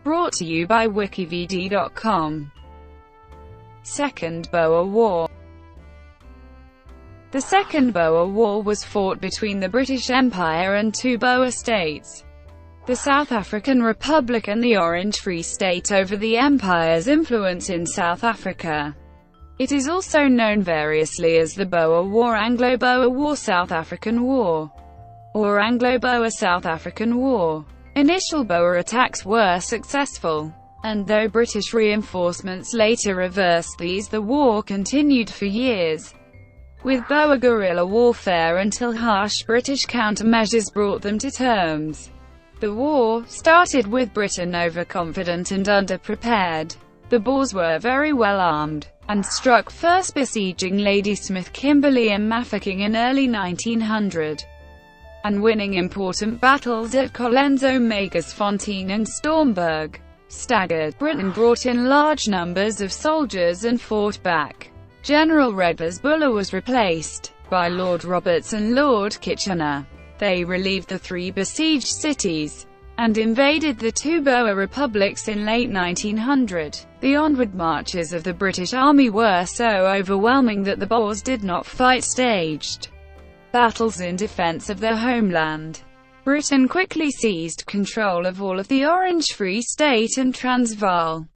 Brought to you by WikiVidi.com. Second Boer War. The Second Boer War was fought between the British Empire and two Boer states, the South African Republic and the Orange Free State, over the Empire's influence in South Africa. It is also known variously as the Boer War, Anglo-Boer War, South African War, or Anglo-Boer South African War. Initial Boer attacks were successful, and though British reinforcements later reversed these, the war continued for years, with Boer guerrilla warfare until harsh British countermeasures brought them to terms. The war started with Britain overconfident and underprepared. The Boers were very well armed, and struck first besieging Ladysmith, Kimberley and Mafeking in early 1900, and winning important battles at Colenso, Magersfontein and Stormberg. Staggered, Britain brought in large numbers of soldiers and fought back. General Redvers Buller was replaced by Lord Roberts and Lord Kitchener. They relieved the three besieged cities, and invaded the two Boer republics in late 1900. The onward marches of the British Army were so overwhelming that the Boers did not fight staged battles in defense of their homeland. Britain quickly seized control of all of the Orange Free State and Transvaal,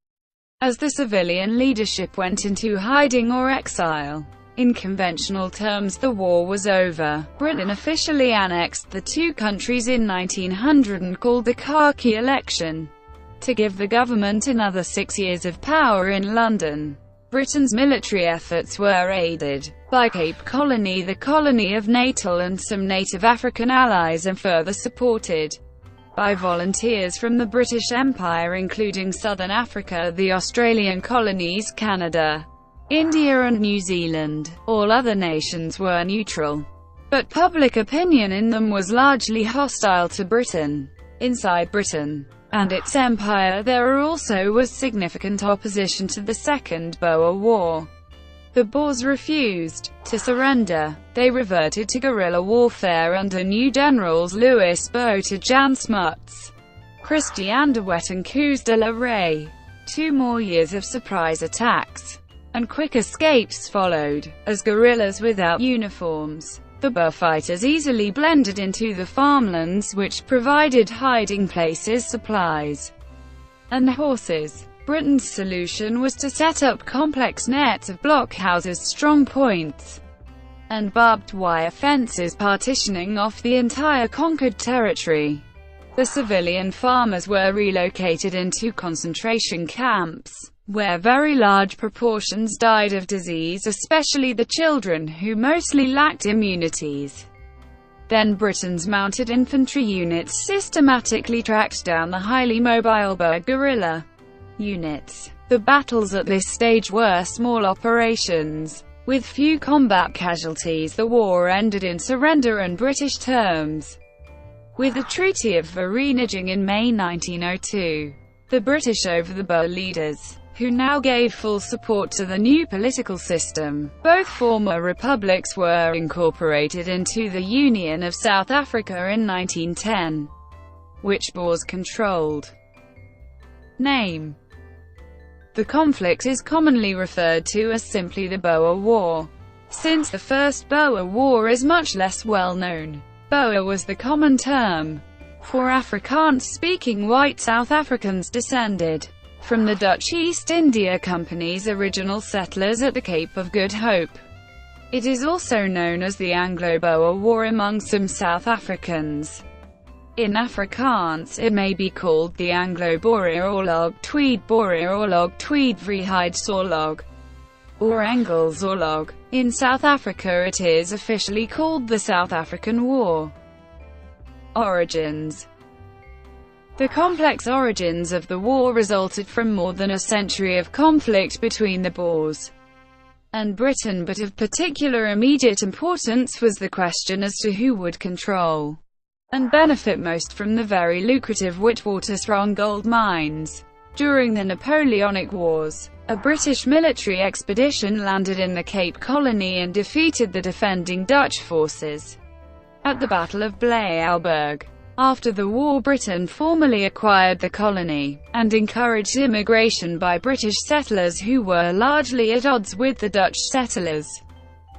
as the civilian leadership went into hiding or exile. In conventional terms, the war was over. Britain officially annexed the two countries in 1900 and called the khaki election to give the government another 6 years of power in London. Britain's military efforts were aided by Cape Colony, the colony of Natal, and some native African allies, and further supported by volunteers from the British Empire, including Southern Africa, the Australian colonies, Canada, India and New Zealand. All other nations were neutral, but public opinion in them was largely hostile to Britain. Inside Britain and its empire there also was significant opposition to the Second Boer War. The Boers refused to surrender. They reverted to guerrilla warfare under new generals Louis Botha, Jan Smuts, Christian de Wet and Koos de la Rey. 2 more years of surprise attacks and quick escapes followed. As guerrillas without uniforms, the Boer fighters easily blended into the farmlands, which provided hiding places, supplies, and horses. Britain's solution was to set up complex nets of blockhouses, strong points, and barbed wire fences partitioning off the entire conquered territory. The civilian farmers were relocated into concentration camps, where very large proportions died of disease, especially the children, who mostly lacked immunities. Then Britain's mounted infantry units systematically tracked down the highly mobile Boer guerrilla units. The battles at this stage were small operations, with few combat casualties. The war ended in surrender and British terms, with the Treaty of Vereeniging in May 1902. The British over the Boer leaders, who now gave full support to the new political system. Both former republics were incorporated into the Union of South Africa in 1910, which Boers controlled. Name: the conflict is commonly referred to as simply the Boer War, since the First Boer War is much less well known. Boer was the common term for Afrikaans-speaking white South Africans descended from the Dutch East India Company's original settlers at the Cape of Good Hope. It is also known as the Anglo-Boer War among some South Africans. In Afrikaans, it may be called the Anglo-Boer Oorlog, Tweed-Boer Oorlog, Tweed-Vryheidsoorlog, or Engelsoorlog. In South Africa it is officially called the South African War. Origins: the complex origins of the war resulted from more than a century of conflict between the Boers and Britain, but of particular immediate importance was the question as to who would control and benefit most from the very lucrative Witwatersrand gold mines. During the Napoleonic Wars, a British military expedition landed in the Cape Colony and defeated the defending Dutch forces at the Battle of Bleiauberg. After the war, Britain formally acquired the colony, and encouraged immigration by British settlers who were largely at odds with the Dutch settlers.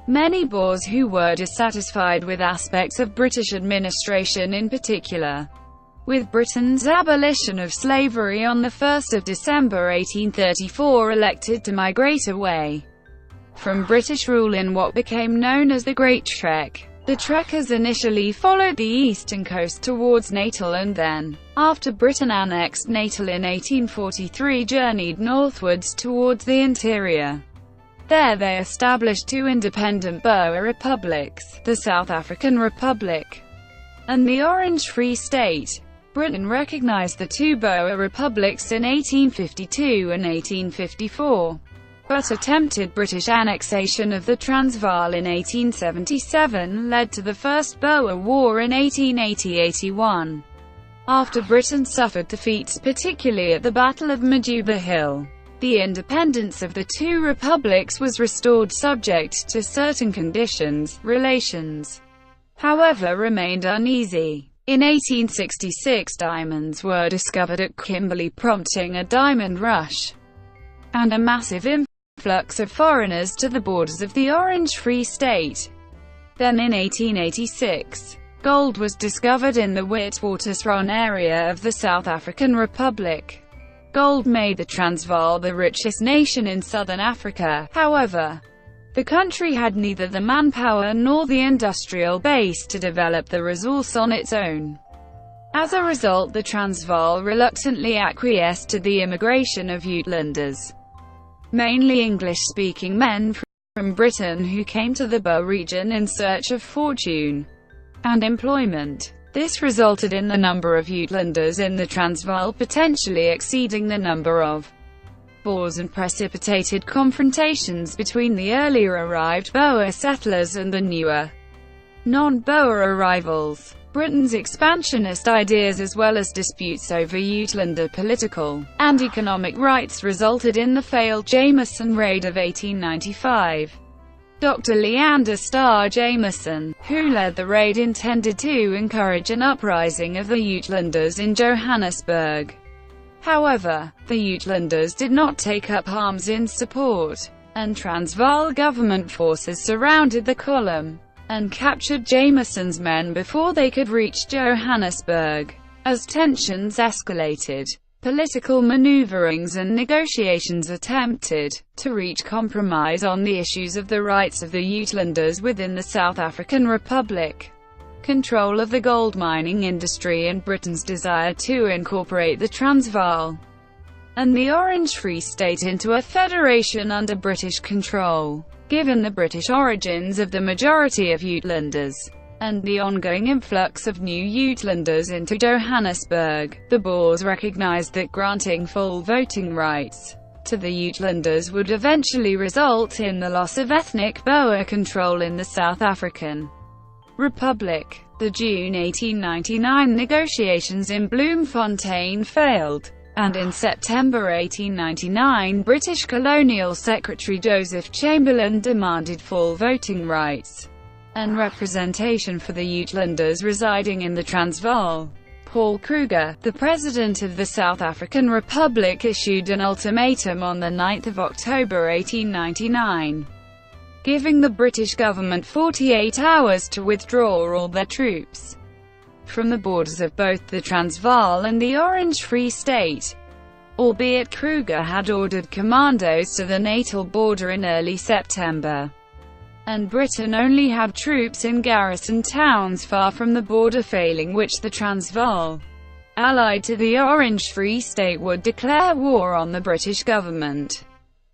Many Boers who were dissatisfied with aspects of British administration, in particular with Britain's abolition of slavery on 1 December 1834, elected to migrate away from British rule in what became known as the Great Trek. The trekkers initially followed the eastern coast towards Natal and then, after Britain annexed Natal in 1843, journeyed northwards towards the interior. There they established two independent Boer republics, the South African Republic and the Orange Free State. Britain recognized the two Boer republics in 1852 and 1854. But attempted British annexation of the Transvaal in 1877 led to the First Boer War in 1880–81. After Britain suffered defeats, particularly at the Battle of Majuba Hill, the independence of the two republics was restored subject to certain conditions. Relations, however, remained uneasy. In 1866, diamonds were discovered at Kimberley, prompting a diamond rush and a massive influx of foreigners to the borders of the Orange Free State. Then in 1886, gold was discovered in the Witwatersrand area of the South African Republic. Gold made the Transvaal the richest nation in southern Africa. However, the country had neither the manpower nor the industrial base to develop the resource on its own. As a result, the Transvaal reluctantly acquiesced to the immigration of Uitlanders, mainly English-speaking men from Britain who came to the Boer region in search of fortune and employment. This resulted in the number of Uitlanders in the Transvaal potentially exceeding the number of Boers and precipitated confrontations between the earlier arrived Boer settlers and the newer, non-Boer arrivals. Britain's expansionist ideas as well as disputes over Uitlander political and economic rights resulted in the failed Jameson Raid of 1895. Dr. Leander Starr Jameson, who led the raid, intended to encourage an uprising of the Uitlanders in Johannesburg. However, the Uitlanders did not take up arms in support, and Transvaal government forces surrounded the column and captured Jameson's men before they could reach Johannesburg. As tensions escalated, political maneuverings and negotiations attempted to reach compromise on the issues of the rights of the Uitlanders within the South African Republic, control of the gold mining industry, and Britain's desire to incorporate the Transvaal and the Orange Free State into a federation under British control. Given the British origins of the majority of Uitlanders, and the ongoing influx of new Uitlanders into Johannesburg, the Boers recognized that granting full voting rights to the Uitlanders would eventually result in the loss of ethnic Boer control in the South African Republic. The June 1899 negotiations in Bloemfontein failed, and in September 1899 British Colonial Secretary Joseph Chamberlain demanded full voting rights and representation for the Uitlanders residing in the Transvaal. Paul Kruger, the President of the South African Republic, issued an ultimatum on 9 October 1899, giving the British government 48 hours to withdraw all their troops from the borders of both the Transvaal and the Orange Free State, albeit Kruger had ordered commandos to the Natal border in early September, and Britain only had troops in garrison towns far from the border, failing which the Transvaal, allied to the Orange Free State, would declare war on the British government.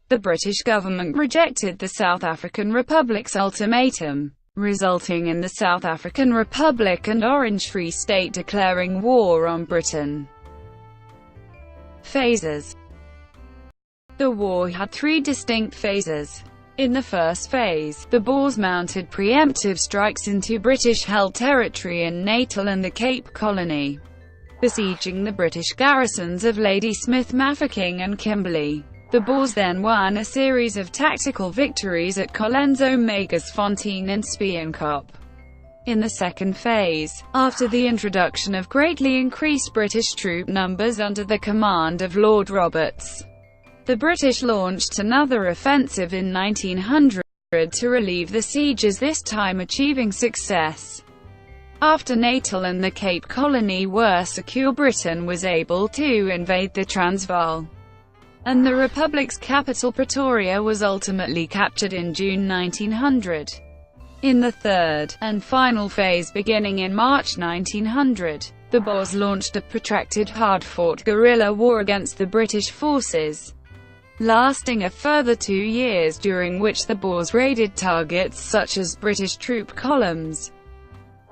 The British government rejected the South African Republic's ultimatum, resulting in the South African Republic and Orange Free State declaring war on Britain. Phases. The war had three distinct phases. In the first phase, the Boers mounted preemptive strikes into British-held territory in Natal and the Cape Colony, besieging the British garrisons of Ladysmith, Mafeking and Kimberley. The Boers then won a series of tactical victories at Colenso, Magersfontein and Stormberg. In the second phase, after the introduction of greatly increased British troop numbers under the command of Lord Roberts, the British launched another offensive in 1900 to relieve the sieges, this time achieving success. After Natal and the Cape Colony were secure, Britain was able to invade the Transvaal, and the Republic's capital Pretoria was ultimately captured in June 1900. In the third, and final phase beginning in March 1900, the Boers launched a protracted, hard-fought guerrilla war against the British forces, lasting a further 2 years, during which the Boers raided targets such as British troop columns,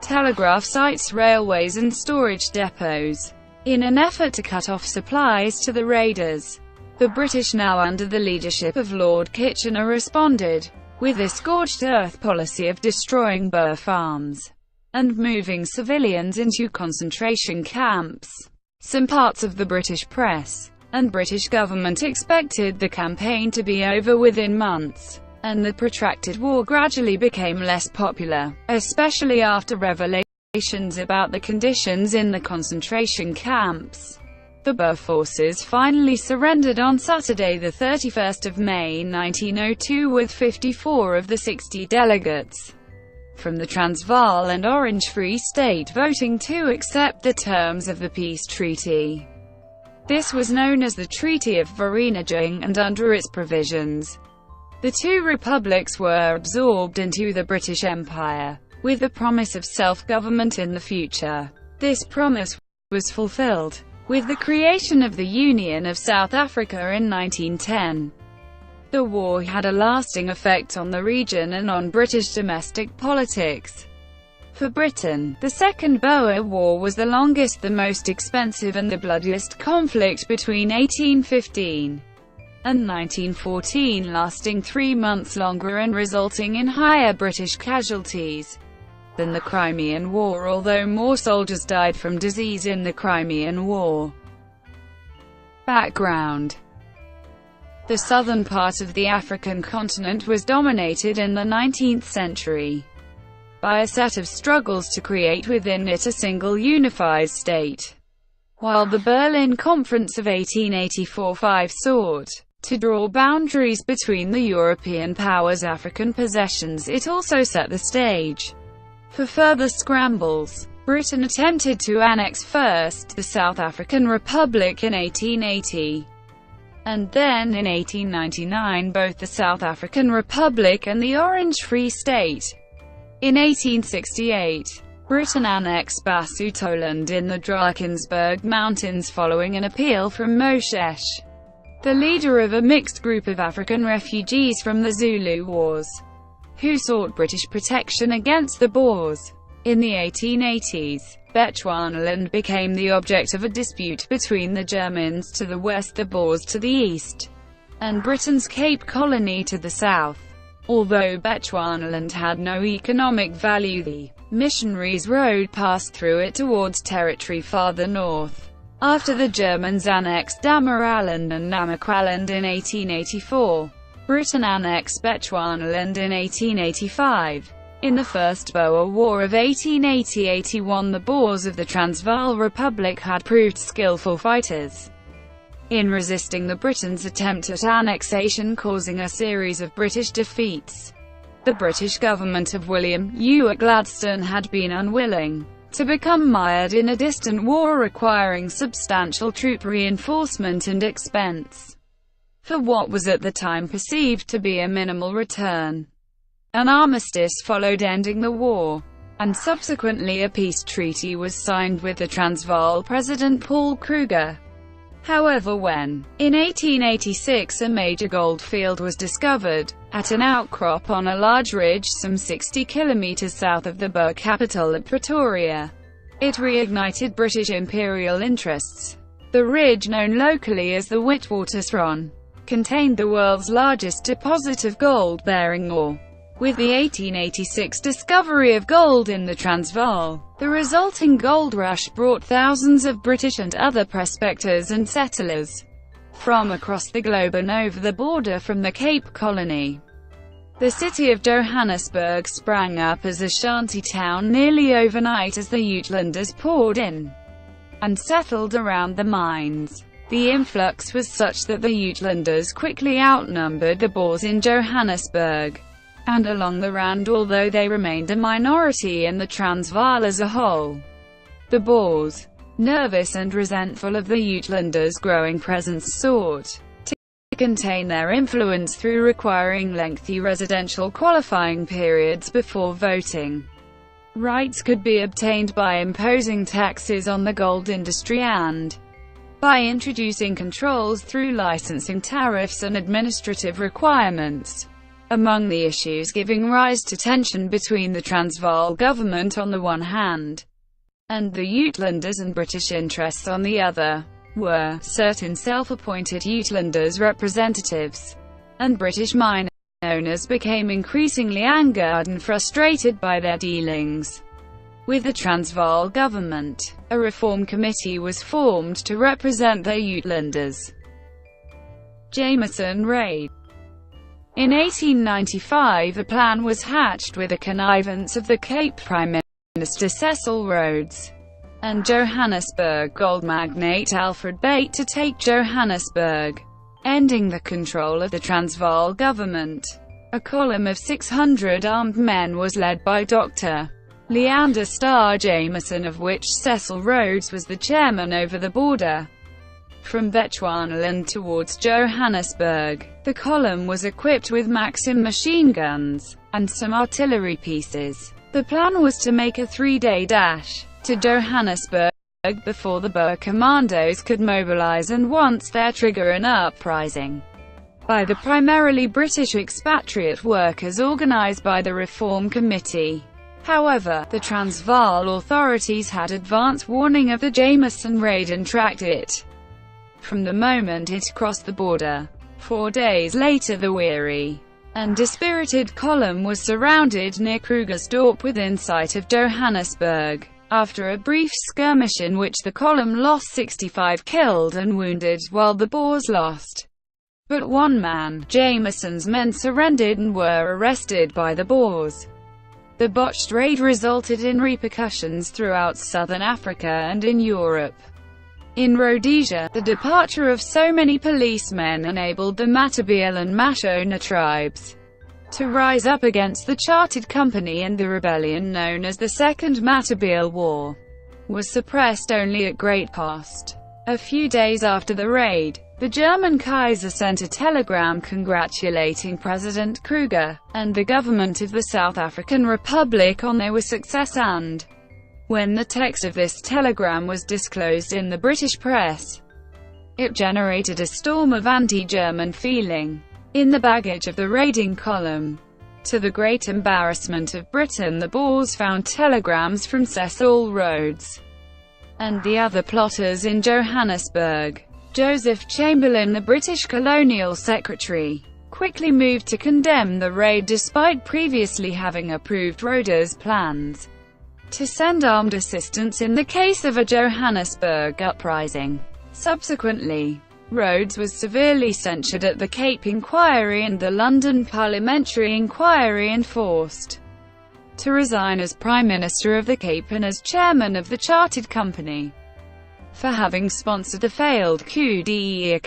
telegraph sites, railways and storage depots. In an effort to cut off supplies to the raiders, the British, now under the leadership of Lord Kitchener, responded with a scorched earth policy of destroying Boer farms and moving civilians into concentration camps. Some parts of the British press and British government expected the campaign to be over within months, and the protracted war gradually became less popular, especially after revelations about the conditions in the concentration camps. The Boer forces finally surrendered on Saturday, the 31st of May 1902, with 54 of the 60 delegates from the Transvaal and Orange Free State voting to accept the terms of the peace treaty. This was known as the Treaty of Vereeniging, and under its provisions, the two republics were absorbed into the British Empire, with the promise of self-government in the future. This promise was fulfilled with the creation of the Union of South Africa in 1910. The war had a lasting effect on the region and on British domestic politics. For Britain, the Second Boer War was the longest, the most expensive and the bloodiest conflict between 1815 and 1914, lasting 3 months longer and resulting in higher British casualties than the Crimean War, although more soldiers died from disease in the Crimean War. Background: the southern part of the African continent was dominated in the 19th century by a set of struggles to create within it a single unified state. While the Berlin Conference of 1884-5 sought to draw boundaries between the European powers' African possessions, it also set the stage for further scrambles. Britain attempted to annex first the South African Republic in 1880, and then in 1899 both the South African Republic and the Orange Free State. In 1868, Britain annexed Basutoland in the Drakensberg Mountains following an appeal from Moshesh, the leader of a mixed group of African refugees from the Zulu Wars, who sought British protection against the Boers. In the 1880s, Bechuanaland became the object of a dispute between the Germans to the west, the Boers to the east, and Britain's Cape Colony to the south. Although Bechuanaland had no economic value, the missionaries rode past through it towards territory farther north. After the Germans annexed Damaraland and Namaqualand in 1884, Britain annexed Bechuanaland in 1885. In the First Boer War of 1880-81, the Boers of the Transvaal Republic had proved skillful fighters in resisting the Britain's attempt at annexation, causing a series of British defeats. The British government of William Ewart Gladstone had been unwilling to become mired in a distant war requiring substantial troop reinforcement and expense for what was at the time perceived to be a minimal return. An armistice followed, ending the war, and subsequently a peace treaty was signed with the Transvaal President Paul Kruger. However, when, in 1886, a major gold field was discovered at an outcrop on a large ridge some 60 kilometers south of the Boer capital at Pretoria, it reignited British imperial interests. The ridge, known locally as the Witwatersrand, contained the world's largest deposit of gold-bearing ore. With the 1886 discovery of gold in the Transvaal, the resulting gold rush brought thousands of British and other prospectors and settlers from across the globe and over the border from the Cape Colony. The city of Johannesburg sprang up as a shanty town nearly overnight as the Uitlanders poured in and settled around the mines. The influx was such that the Uitlanders quickly outnumbered the Boers in Johannesburg and along the Rand, although they remained a minority in the Transvaal as a whole. The Boers, nervous and resentful of the Uitlanders' growing presence, sought to contain their influence through requiring lengthy residential qualifying periods before voting. Rights could be obtained by imposing taxes on the gold industry and by introducing controls through licensing tariffs and administrative requirements. Among the issues giving rise to tension between the Transvaal government on the one hand and the Uitlanders and British interests on the other, were certain self-appointed Uitlanders representatives, and British mine owners became increasingly angered and frustrated by their dealings with the Transvaal government. A reform committee was formed to represent the Uitlanders. Jameson Raid. In 1895 a plan was hatched with the connivance of the Cape Prime Minister Cecil Rhodes and Johannesburg gold magnate Alfred Bate to take Johannesburg, ending the control of the Transvaal government. A column of 600 armed men was led by Dr. Leander Starr Jameson, of which Cecil Rhodes was the chairman, over the border from Bechuanaland towards Johannesburg. The column was equipped with Maxim machine guns and some artillery pieces. The plan was to make a 3-day dash to Johannesburg before the Boer commandos could mobilize, and once there trigger an uprising by the primarily British expatriate workers organized by the Reform Committee. However, the Transvaal authorities had advance warning of the Jameson raid and tracked it from the moment it crossed the border. 4 days later the weary and dispirited column was surrounded near Kruger's Dorp within sight of Johannesburg. After a brief skirmish in which the column lost 65 killed and wounded, while the Boers lost but 1 man, Jameson's men surrendered and were arrested by the Boers. The botched raid resulted in repercussions throughout southern Africa and in Europe. In Rhodesia, the departure of so many policemen enabled the Matabele and Mashona tribes to rise up against the Chartered Company, and the rebellion known as the Second Matabele War was suppressed only at great cost. A few days after the raid, the German Kaiser sent a telegram congratulating President Kruger and the government of the South African Republic on their success, and when the text of this telegram was disclosed in the British press, it generated a storm of anti-German feeling in the baggage of the raiding column. To the great embarrassment of Britain, the Boers found telegrams from Cecil Rhodes and the other plotters in Johannesburg. Joseph Chamberlain, the British colonial secretary, quickly moved to condemn the raid despite previously having approved Rhodes' plans to send armed assistance in the case of a Johannesburg uprising. Subsequently, Rhodes was severely censured at the Cape Inquiry and the London Parliamentary Inquiry, and forced to resign as Prime Minister of the Cape and as Chairman of the Chartered Company for having sponsored the failed coup d'etat.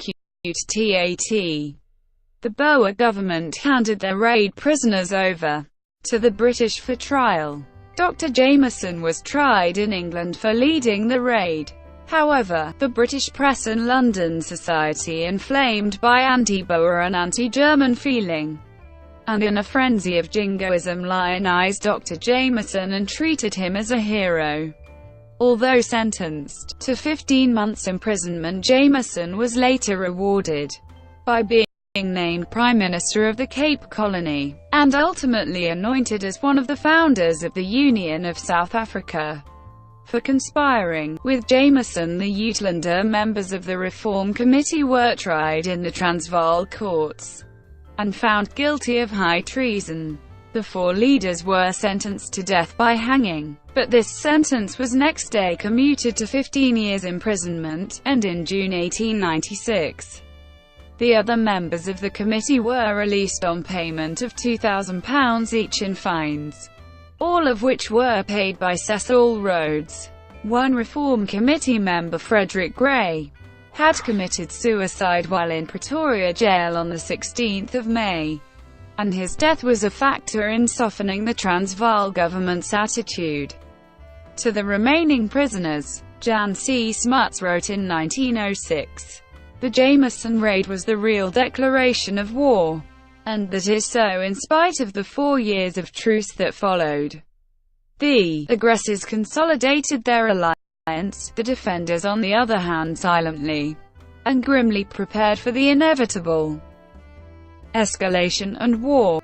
The Boer government handed their raid prisoners over to the British for trial. Dr. Jameson was tried in England for leading the raid. However, the British press and London society, inflamed by anti-Boer and anti-German feeling, and in a frenzy of jingoism, lionized Dr. Jameson and treated him as a hero. Although sentenced to 15 months imprisonment, Jameson was later rewarded by being named Prime Minister of the Cape Colony, and ultimately anointed as one of the founders of the Union of South Africa. For conspiring with Jameson, the Uitlander members of the Reform Committee were tried in the Transvaal courts and found guilty of high treason. The 4 leaders were sentenced to death by hanging, but this sentence was next day commuted to 15 years imprisonment, and in June 1896, The other members of the committee were released on payment of £2,000 each in fines, all of which were paid by Cecil Rhodes. One Reform Committee member, Frederick Grey, had committed suicide while in Pretoria jail on 16 May, and his death was a factor in softening the Transvaal government's attitude to the remaining prisoners. Jan C. Smuts wrote in 1906, "The Jameson raid was the real declaration of war, and that is so in spite of the 4 years of truce that followed. The aggressors consolidated their alliance, the defenders on the other hand silently and grimly prepared for the inevitable escalation and war."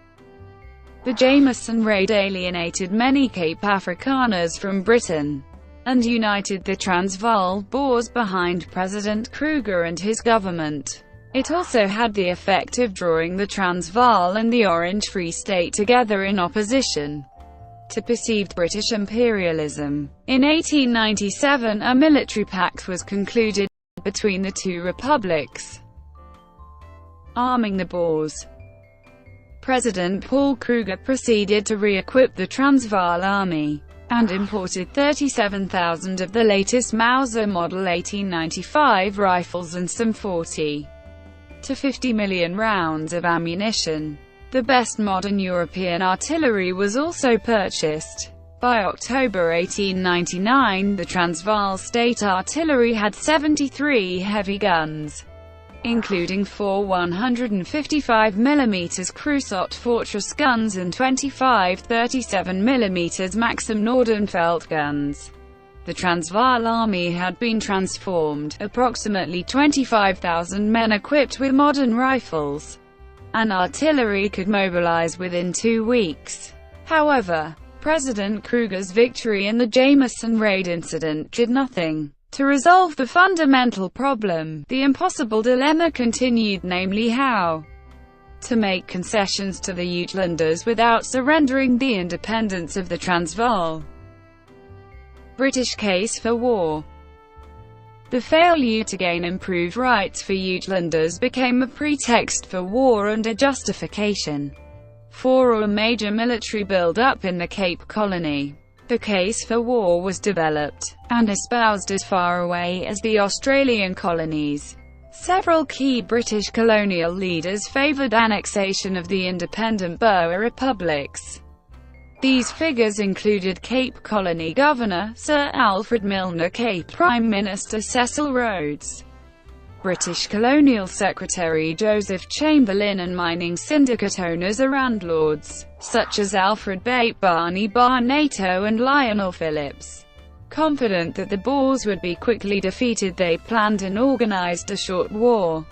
The Jameson raid alienated many Cape Afrikaners from Britain and united the Transvaal Boers behind President Kruger and his government. It also had the effect of drawing the Transvaal and the Orange Free State together in opposition to perceived British imperialism. In 1897, a military pact was concluded between the two republics, arming the Boers. President Paul Kruger proceeded to re-equip the Transvaal army and imported 37,000 of the latest Mauser Model 1895 rifles and some 40 to 50 million rounds of ammunition. The best modern European artillery was also purchased. By October 1899, the Transvaal State Artillery had 73 heavy guns, including 4 155mm Creusot Fortress guns and 25 37mm Maxim Nordenfeldt guns. The Transvaal Army had been transformed, approximately 25,000 men equipped with modern rifles and artillery could mobilize within 2 weeks. However, President Kruger's victory in the Jameson raid incident did nothing to resolve the fundamental problem. The impossible dilemma continued, namely how to make concessions to the Uitlanders without surrendering the independence of the Transvaal. British case for war. The failure to gain improved rights for Uitlanders became a pretext for war and a justification for a major military build-up in the Cape Colony. The case for war was developed and espoused as far away as the Australian colonies. Several key British colonial leaders favoured annexation of the independent Boer republics. These figures included Cape Colony Governor Sir Alfred Milner, Cape Prime Minister Cecil Rhodes, British Colonial Secretary Joseph Chamberlain, and mining syndicate owners or landlords, such as Alfred Bate, Barney Barnato and Lionel Phillips. Confident that the Boers would be quickly defeated, they planned and organised a short war,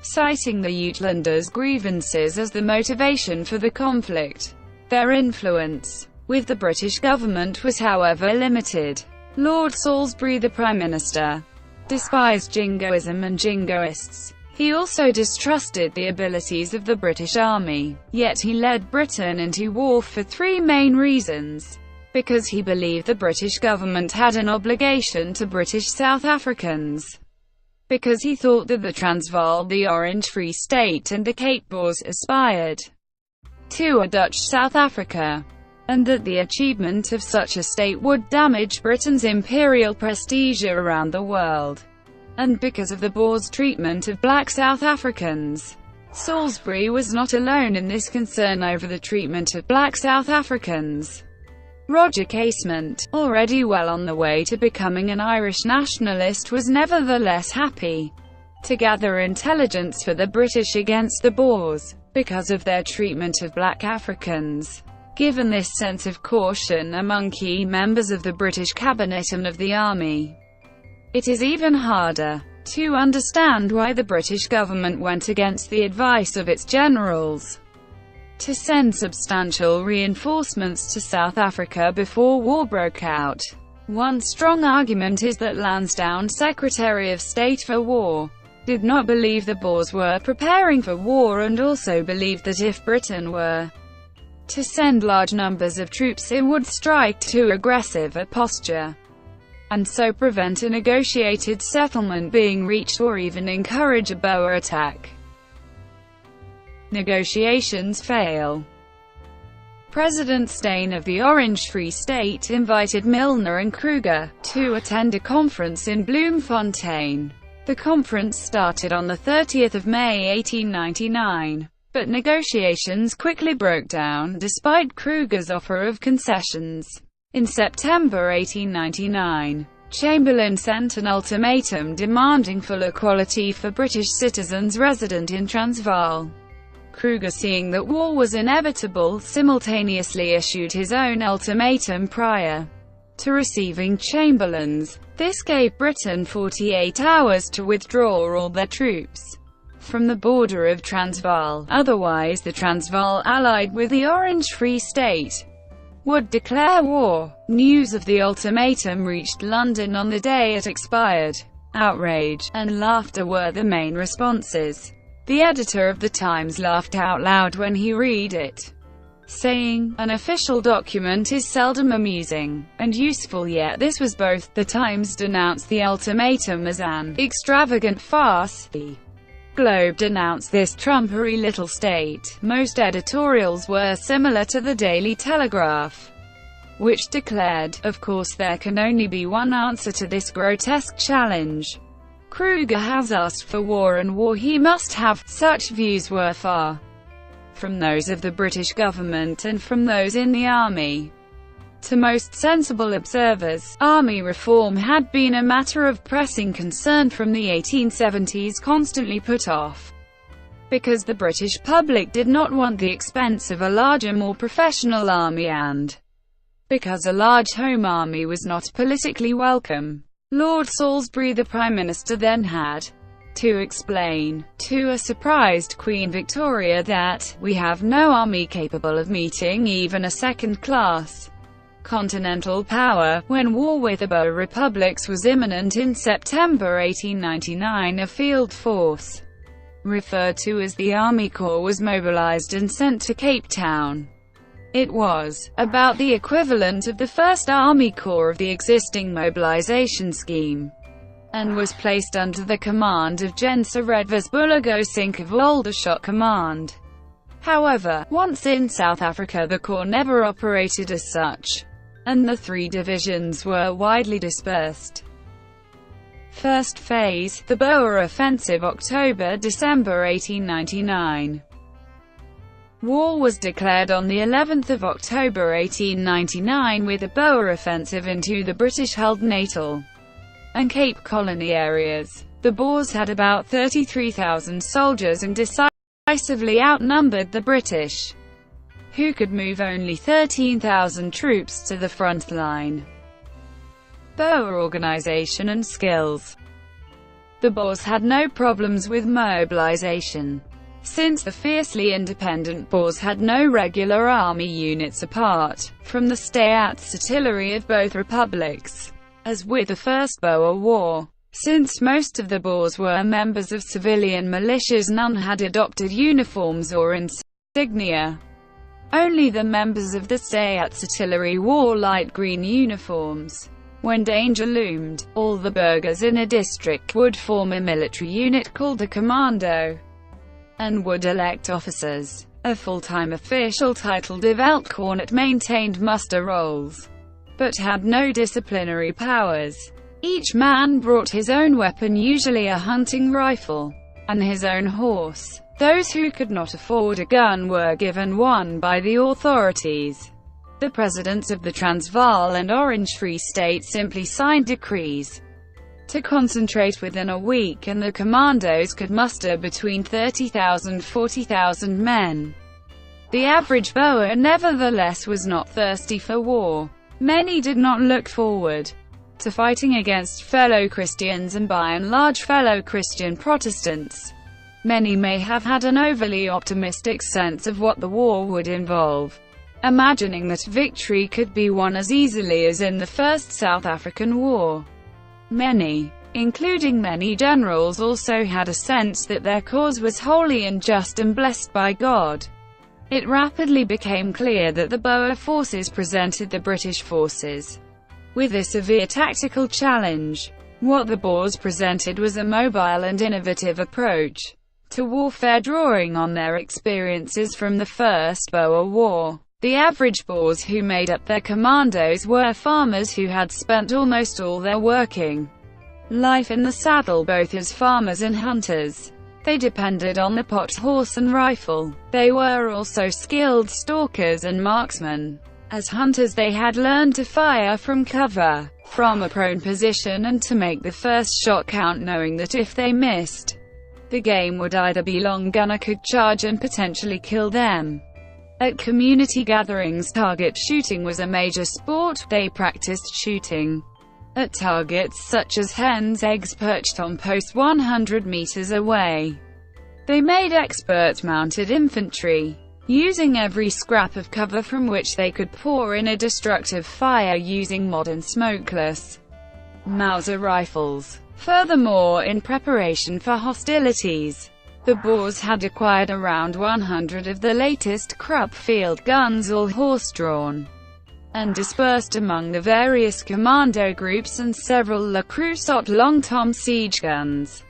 citing the Uitlanders' grievances as the motivation for the conflict. Their influence with the British government was, however, limited. Lord Salisbury, the Prime Minister, despised jingoism and jingoists. He also distrusted the abilities of the British Army. Yet he led Britain into war for 3 main reasons. Because he believed the British government had an obligation to British South Africans. Because he thought that the Transvaal, the Orange Free State and the Cape Boers aspired to a Dutch South Africa, and that the achievement of such a state would damage Britain's imperial prestige around the world, and because of the Boers' treatment of black South Africans. Salisbury was not alone in this concern over the treatment of black South Africans. Roger Casement, already well on the way to becoming an Irish nationalist, was nevertheless happy to gather intelligence for the British against the Boers, because of their treatment of black Africans. Given this sense of caution among key members of the British cabinet and of the army, it is even harder to understand why the British government went against the advice of its generals to send substantial reinforcements to South Africa before war broke out. One strong argument is that Lansdowne, Secretary of State for War, did not believe the Boers were preparing for war, and also believed that if Britain were to send large numbers of troops, it would strike too aggressive a posture, and so prevent a negotiated settlement being reached or even encourage a Boer attack. Negotiations fail. President Steyn of the Orange Free State invited Milner and Kruger to attend a conference in Bloemfontein. The conference started on 30 May 1899, but negotiations quickly broke down despite Kruger's offer of concessions. In September 1899, Chamberlain sent an ultimatum demanding full equality for British citizens resident in Transvaal. Kruger, seeing that war was inevitable, simultaneously issued his own ultimatum prior to receiving Chamberlain's. This gave Britain 48 hours to withdraw all their troops from the border of Transvaal, otherwise the Transvaal, allied with the Orange Free State, would declare war. News of the ultimatum reached London on the day it expired. Outrage and laughter were the main responses. The editor of the Times laughed out loud when he read it, saying, "An official document is seldom amusing and useful, yet this was both." The Times denounced the ultimatum as an extravagant farce. The Globe denounced this trumpery little state. Most editorials were similar to the Daily Telegraph, which declared, "Of course there can only be one answer to this grotesque challenge. Kruger has asked for war, and war he must have." Such views were far from those of the British government and from those in the army. To most sensible observers, army reform had been a matter of pressing concern from the 1870s, constantly put off because the British public did not want the expense of a larger, more professional army, and because a large home army was not politically welcome. Lord Salisbury, the Prime Minister, then had to explain to a surprised Queen Victoria that, "We have no army capable of meeting even a second-class continental power." When war with the Boer republics was imminent in September 1899, a field force, referred to as the Army Corps, was mobilized and sent to Cape Town. It was about the equivalent of the First Army Corps of the existing mobilization scheme, and was placed under the command of Gen Sir Redvers Buller Gosink of Aldershot Command. However, once in South Africa, the Corps never operated as such, and the three divisions were widely dispersed. First phase, the Boer Offensive, October–December 1899. War was declared on the 11th of October 1899 with a Boer offensive into the British-held Natal and Cape Colony areas. The Boers had about 33,000 soldiers and decisively outnumbered the British, who could move only 13,000 troops to the front line. Boer organization and skills. The Boers had no problems with mobilization, since the fiercely independent Boers had no regular army units apart from the Staggered artillery of both republics. As with the First Boer War, since most of the Boers were members of civilian militias, none had adopted uniforms or insignia. Only the members of the Staggered artillery wore light green uniforms. When danger loomed, all the burghers in a district would form a military unit called a commando, and would elect officers. A full-time official titled de Veldkornet maintained muster rolls, but had no disciplinary powers. Each man brought his own weapon, usually a hunting rifle, and his own horse. Those who could not afford a gun were given one by the authorities. The presidents of the Transvaal and Orange Free State simply signed decrees to concentrate within a week, and the commandos could muster between 30,000 and 40,000 men. The average Boer, nevertheless, was not thirsty for war. Many did not look forward to fighting against fellow Christians and by and large fellow Christian Protestants. Many may have had an overly optimistic sense of what the war would involve, imagining that victory could be won as easily as in the First South African War. Many, including many generals, also had a sense that their cause was holy and just and blessed by God. It rapidly became clear that the Boer forces presented the British forces with a severe tactical challenge. What the Boers presented was a mobile and innovative approach to warfare drawing on their experiences from the First Boer War. The average Boers who made up their commandos were farmers who had spent almost all their working life in the saddle, both as farmers and hunters. They depended on the pot horse and rifle. They were also skilled stalkers and marksmen. As hunters they had learned to fire from cover, from a prone position, and to make the first shot count, knowing that if they missed, the game would either be long gun or could charge and potentially kill them. At community gatherings, target shooting was a major sport. They practiced shooting at targets such as hens' eggs perched on posts 100 meters away. They made expert mounted infantry, using every scrap of cover from which they could pour in a destructive fire using modern smokeless Mauser rifles. Furthermore, in preparation for hostilities, the Boers had acquired around 100 of the latest Krupp field guns, all horse-drawn, and dispersed among the various commando groups, and several Le Creusot long-tom siege guns.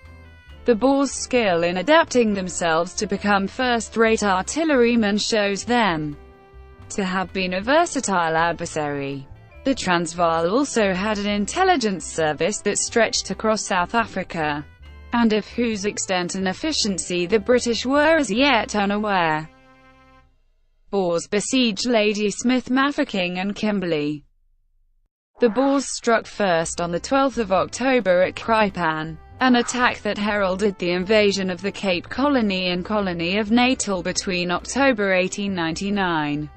The Boers' skill in adapting themselves to become first-rate artillerymen shows them to have been a versatile adversary. The Transvaal also had an intelligence service that stretched across South Africa, and of whose extent and efficiency the British were as yet unaware. Boers besieged Ladysmith, Mafeking and Kimberley. The Boers struck first on 12 October at Krypan, an attack that heralded the invasion of the Cape Colony and Colony of Natal between October 1899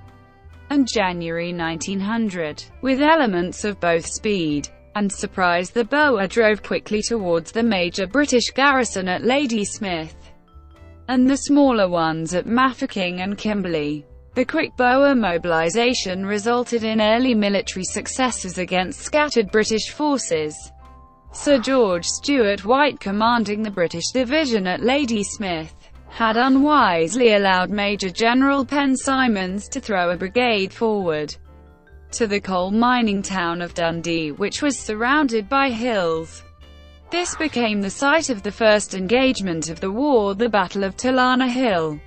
and January 1900. With elements of both speed and surprise, the Boer drove quickly towards the major British garrison at Ladysmith, and the smaller ones at Mafeking and Kimberley. The quick Boer mobilization resulted in early military successes against scattered British forces. Sir George Stuart White, commanding the British division at Ladysmith, had unwisely allowed Major General Penn Simons to throw a brigade forward to the coal mining town of Dundee, which was surrounded by hills. This became the site of the first engagement of the war, the Battle of Tulana Hill.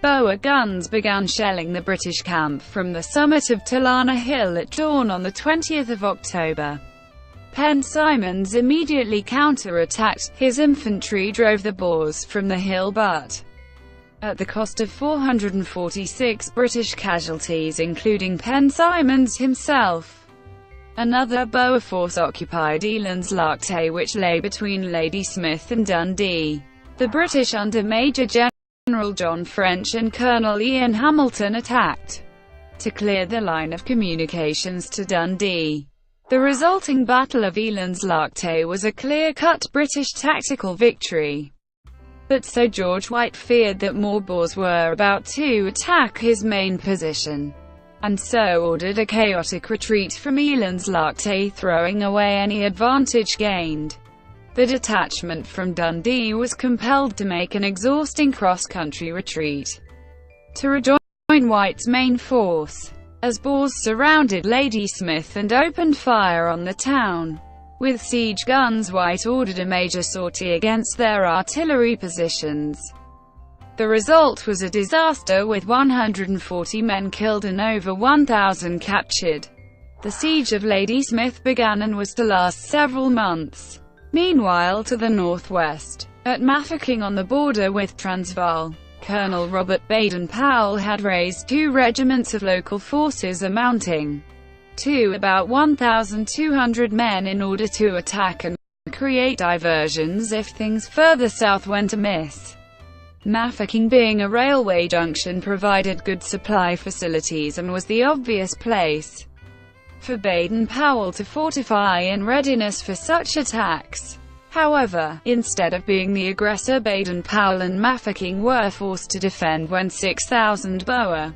Boer guns began shelling the British camp from the summit of Tulana Hill at dawn on 20 October. Penn Simons immediately counter-attacked. His infantry drove the Boers from the hill, but at the cost of 446 British casualties, including Penn Simons himself. Another Boer force occupied Elandslaagte, which lay between Ladysmith and Dundee. The British under Major General John French and Colonel Ian Hamilton attacked to clear the line of communications to Dundee. The resulting Battle of Elandslaagte was a clear-cut British tactical victory. But Sir George White feared that more Boers were about to attack his main position, and so ordered a chaotic retreat from Elandslaagte, throwing away any advantage gained. The detachment from Dundee was compelled to make an exhausting cross-country retreat to rejoin White's main force, as Boers surrounded Ladysmith and opened fire on the town. With siege guns, White ordered a major sortie against their artillery positions. The result was a disaster, with 140 men killed and over 1,000 captured. The siege of Ladysmith began and was to last several months. Meanwhile, to the northwest, at Mafeking on the border with Transvaal, Colonel Robert Baden-Powell had raised 2 regiments of local forces amounting to about 1,200 men in order to attack and create diversions if things further south went amiss. Mafeking, being a railway junction, provided good supply facilities and was the obvious place for Baden-Powell to fortify in readiness for such attacks. However, instead of being the aggressor, Baden-Powell and Mafeking were forced to defend when 6,000 Boer,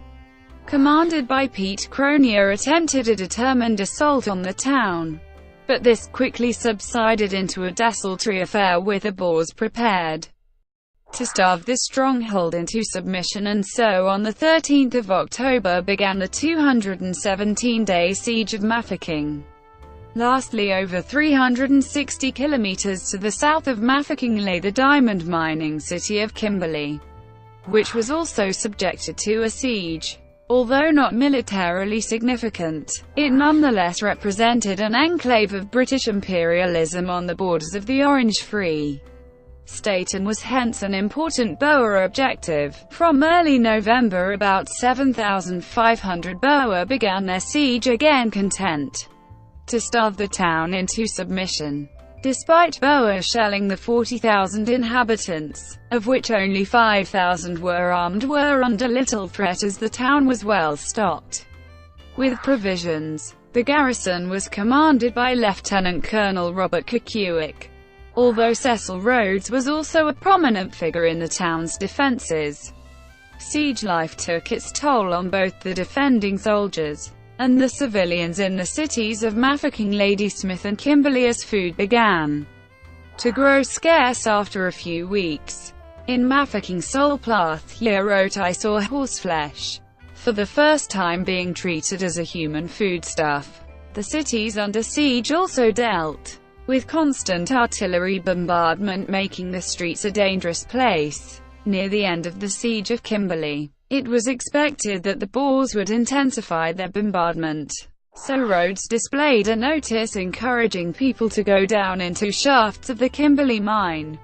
commanded by Piet Cronje, attempted a determined assault on the town. But this quickly subsided into a desultory affair, with the Boers prepared to starve the stronghold into submission, and so on 13 October began the 217-day siege of Mafeking. Lastly, over 360 kilometers to the south of Mafeking lay the diamond mining city of Kimberley, which was also subjected to a siege. Although not militarily significant, it nonetheless represented an enclave of British imperialism on the borders of the Orange Free State and was hence an important Boer objective. From early November, about 7,500 Boer began their siege, again content to starve the town into submission. Despite Boer shelling the 40,000 inhabitants, of which only 5,000 were armed, were under little threat as the town was well stocked with provisions. The garrison was commanded by Lieutenant Colonel Robert Kikuik, although Cecil Rhodes was also a prominent figure in the town's defences. Siege life took its toll on both the defending soldiers and the civilians in the cities of Mafeking, Ladysmith and Kimberley as food began to grow scarce after a few weeks. In Mafeking, Solplath wrote, "I saw horseflesh for the first time being treated as a human foodstuff." The cities under siege also dealt with constant artillery bombardment, making the streets a dangerous place. Near the end of the siege of Kimberley, it was expected that the Boers would intensify their bombardment, so Rhodes displayed a notice encouraging people to go down into shafts of the Kimberley mine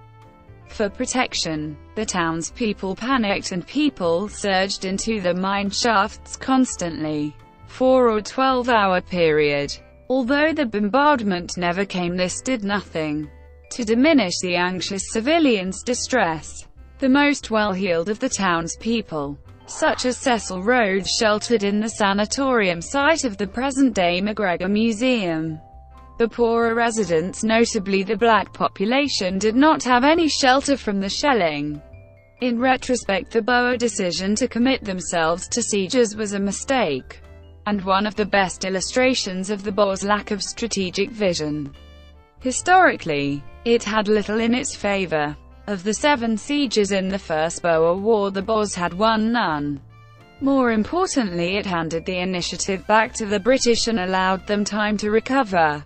for protection. The townspeople panicked and people surged into the mine shafts constantly for a 12-hour period. Although the bombardment never came, this did nothing to diminish the anxious civilians' distress. The most well-heeled of the townspeople, such as Cecil Rhodes, sheltered in the sanatorium site of the present-day McGregor Museum. The poorer residents, notably the black population, did not have any shelter from the shelling. In retrospect, the Boer decision to commit themselves to sieges was a mistake, and one of the best illustrations of the Boers' lack of strategic vision. Historically, it had little in its favour. Of the 7 sieges in the First Boer War, the Boers had won none. More importantly, it handed the initiative back to the British and allowed them time to recover,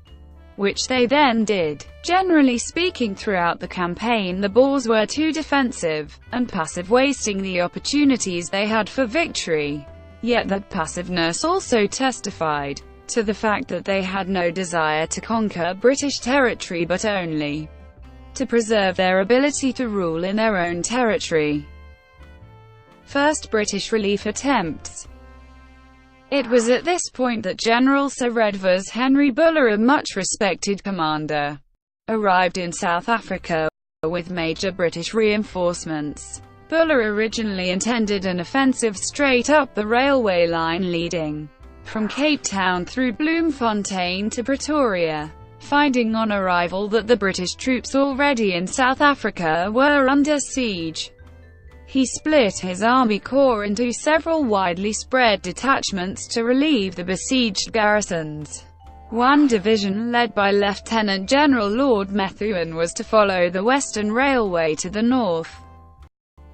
which they then did. Generally speaking, throughout the campaign, the Boers were too defensive and passive, wasting the opportunities they had for victory. Yet that passiveness also testified to the fact that they had no desire to conquer British territory, but only to preserve their ability to rule in their own territory. First British relief attempts. It was at this point that General Sir Redvers Buller, a much-respected commander, arrived in South Africa with major British reinforcements. Buller originally intended an offensive straight up the railway line leading from Cape Town through Bloemfontein to Pretoria. Finding on arrival that the British troops already in South Africa were under siege, he split his army corps into several widely spread detachments to relieve the besieged garrisons. One division, led by Lieutenant General Lord Methuen, was to follow the Western Railway to the north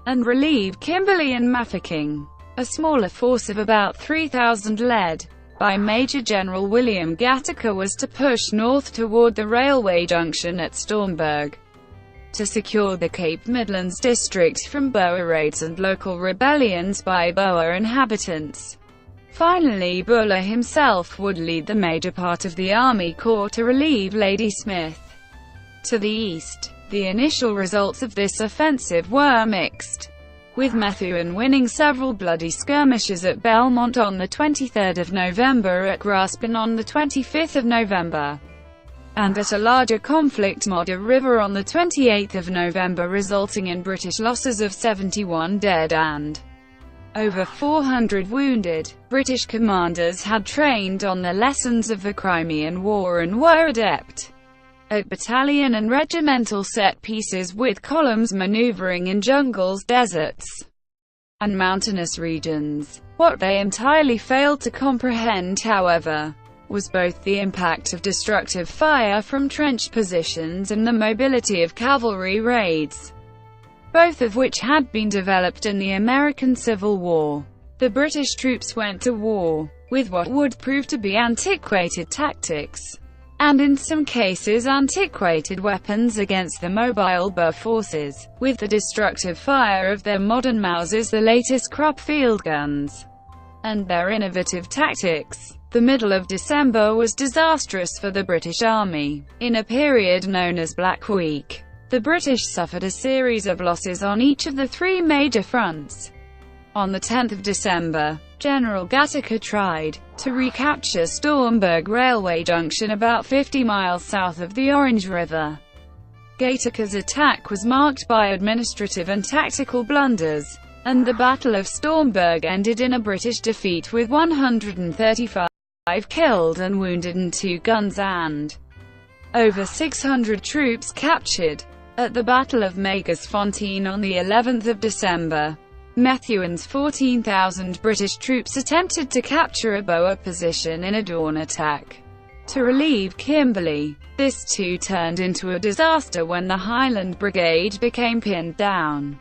and relieve Kimberley and Mafeking. A smaller force of about 3,000, led by Major General William Gattaker, was to push north toward the railway junction at Stormberg to secure the Cape Midlands district from Boer raids and local rebellions by Boer inhabitants. Finally, Buller himself would lead the major part of the Army Corps to relieve Ladysmith to the east. The initial results of this offensive were mixed, with Methuen winning several bloody skirmishes at Belmont on the 23rd of November, at Graspan on the 25th of November, and at a larger conflict, Modder River, on the 28th of November, resulting in British losses of 71 dead and over 400 wounded. British commanders had trained on the lessons of the Crimean War and were adept at battalion and regimental set pieces, with columns maneuvering in jungles, deserts, and mountainous regions. What they entirely failed to comprehend, however, was both the impact of destructive fire from trench positions and the mobility of cavalry raids, both of which had been developed in the American Civil War. The British troops went to war with what would prove to be antiquated tactics and in some cases antiquated weapons against the mobile Boer forces, with the destructive fire of their modern Mausers, the latest Krupp field guns, and their innovative tactics. The middle of December was disastrous for the British Army. In a period known as Black Week, the British suffered a series of losses on each of the three major fronts. On the 10th of December, General Gattaca tried to recapture Stormberg railway junction about 50 miles south of the Orange River. Gattaca's attack was marked by administrative and tactical blunders, and the Battle of Stormberg ended in a British defeat with 135 killed and wounded and 2 guns and over 600 troops captured. At the Battle of Magersfontein on the 11th of December, Methuen's 14,000 British troops attempted to capture a Boer position in a dawn attack to relieve Kimberley. This too turned into a disaster when the Highland Brigade became pinned down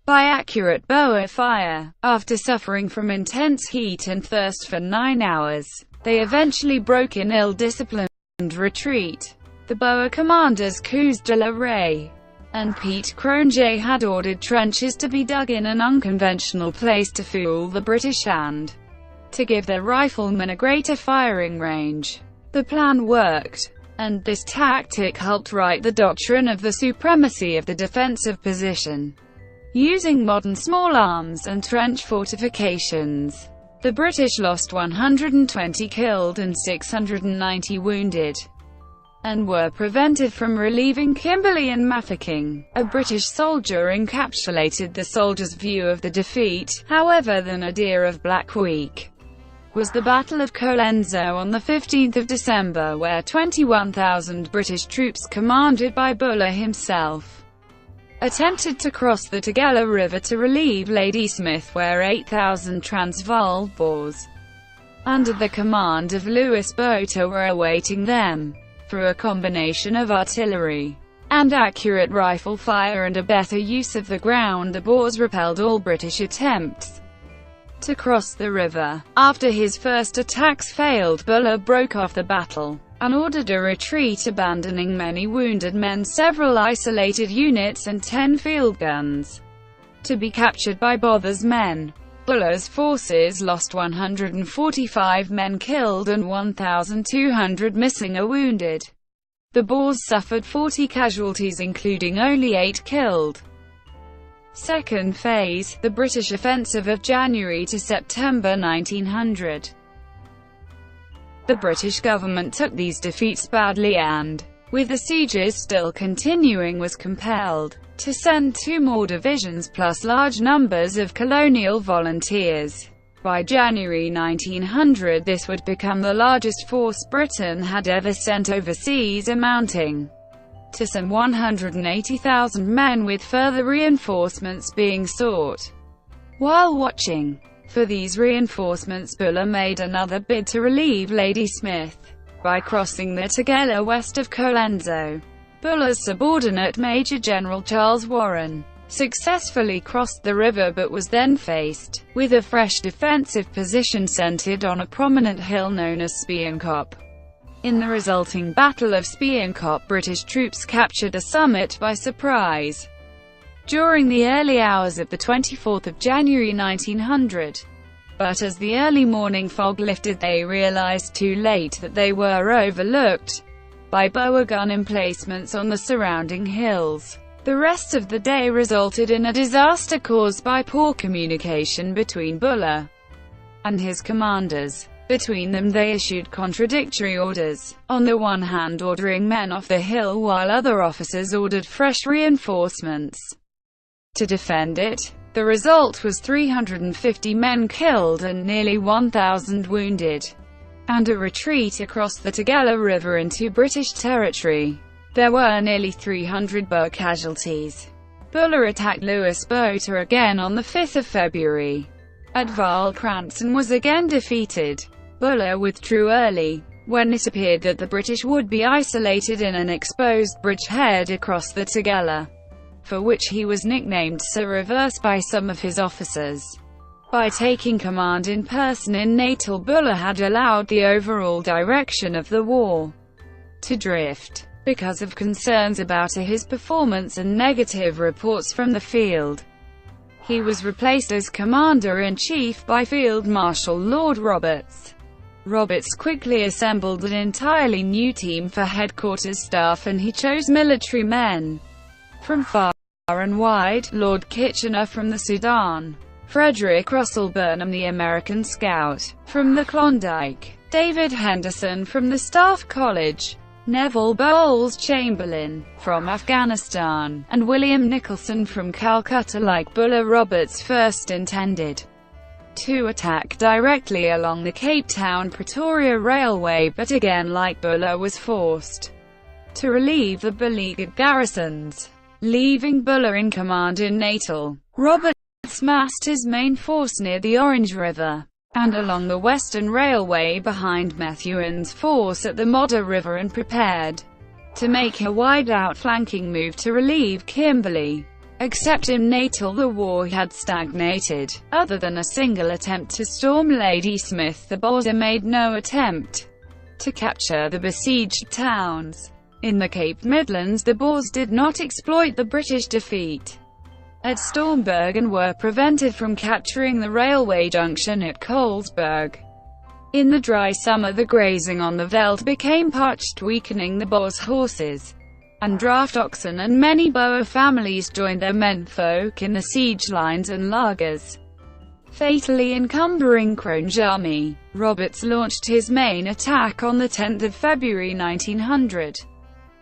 by accurate Boer fire. After suffering from intense heat and thirst for 9 hours, they eventually broke in ill-disciplined retreat. The Boer commanders Koos de la Rey and Piet Cronje had ordered trenches to be dug in an unconventional place to fool the British and to give their riflemen a greater firing range. The plan worked, and this tactic helped write the doctrine of the supremacy of the defensive position. Using modern small arms and trench fortifications, the British lost 120 killed and 690 wounded, and were prevented from relieving Kimberley and Mafeking. A British soldier encapsulated the soldiers' view of the defeat, however. The nadir of Black Week was the Battle of Colenso on the 15th of December, where 21,000 British troops commanded by Buller himself attempted to cross the Tugela River to relieve Ladysmith, where 8,000 Transvaal Boers under the command of Louis Botha were awaiting them. Through a combination of artillery and accurate rifle fire and a better use of the ground, the Boers repelled all British attempts to cross the river. After his first attacks failed, Buller broke off the battle and ordered a retreat, abandoning many wounded men, several isolated units and 10 field guns to be captured by Botha's men. Buller's forces lost 145 men killed and 1,200 missing or wounded. The Boers suffered 40 casualties, including only 8 killed. Second phase, the British offensive of January to September 1900. The British government took these defeats badly and, with the sieges still continuing, was compelled to send 2 more divisions plus large numbers of colonial volunteers. By January 1900, this would become the largest force Britain had ever sent overseas, amounting to some 180,000 men, with further reinforcements being sought. While watching for these reinforcements, Buller made another bid to relieve Ladysmith by crossing the Tugela west of Colenso. Buller's subordinate Major General Charles Warren successfully crossed the river, but was then faced with a fresh defensive position centered on a prominent hill known as Spienkop. In the resulting Battle of Spienkop, British troops captured the summit by surprise during the early hours of the 24th of January 1900. But as the early morning fog lifted, they realized too late that they were overlooked by Boer gun emplacements on the surrounding hills. The rest of the day resulted in a disaster caused by poor communication between Buller and his commanders. Between them they issued contradictory orders, on the one hand ordering men off the hill while other officers ordered fresh reinforcements to defend it. The result was 350 men killed and nearly 1,000 wounded, and a retreat across the Tugela River into British territory. There were nearly 300 Boer casualties. Buller attacked Louis Botha again on the 5th of February. At Vaal, Cranston was again defeated. Buller withdrew early, when it appeared that the British would be isolated in an exposed bridgehead across the Tugela, for which he was nicknamed Sir Reverse by some of his officers. By taking command in person in Natal, Buller had allowed the overall direction of the war to drift, because of concerns about his performance and negative reports from the field. He was replaced as Commander-in-Chief by Field Marshal Lord Roberts. Roberts quickly assembled an entirely new team for headquarters staff, and he chose military men from far and wide: Lord Kitchener from the Sudan, Frederick Russell Burnham the American Scout, from the Klondike, David Henderson from the Staff College, Neville Bowles Chamberlain, from Afghanistan, and William Nicholson from Calcutta. Like Buller, Roberts first intended to attack directly along the Cape Town-Pretoria Railway, but again, like Buller, was forced to relieve the beleaguered garrisons. Leaving Buller in command in Natal, Roberts massed his main force near the Orange River and along the Western Railway behind Methuen's force at the Modder River, and prepared to make a wide outflanking move to relieve Kimberley. Except in Natal, the war had stagnated. Other than a single attempt to storm Ladysmith, the Boers made no attempt to capture the besieged towns. In the Cape Midlands, the Boers did not exploit the British defeat at Stormberg and were prevented from capturing the railway junction at Colesberg. In the dry summer, the grazing on the veldt became parched, weakening the Boers' horses and draft oxen, and many Boer families joined their menfolk in the siege lines and lagers, fatally encumbering Crown's army. Roberts launched his main attack on 10 February 1900,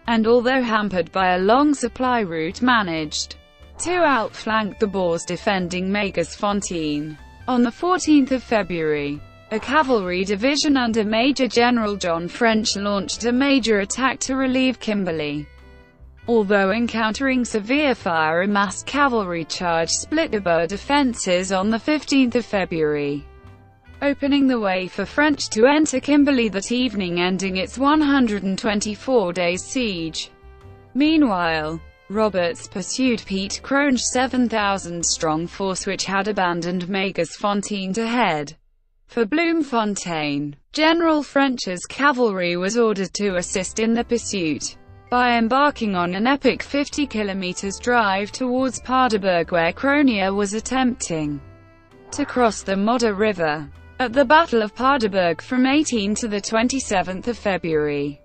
and although hampered by a long supply route, managed to outflank the Boers defending Magersfontein. On 14 February, a cavalry division under Major General John French launched a major attack to relieve Kimberley. Although encountering severe fire, a massed cavalry charge split the Boer defences on 15 February, opening the way for French to enter Kimberley that evening, ending its 124 days siege. Meanwhile, Roberts pursued Piet Cronje 7,000-strong force, which had abandoned Magersfontein to head for Bloemfontein. General French's cavalry was ordered to assist in the pursuit by embarking on an epic 50 km drive towards Paardeberg, where Cronje was attempting to cross the Modder River. At the Battle of Paardeberg from 18 to 27 February,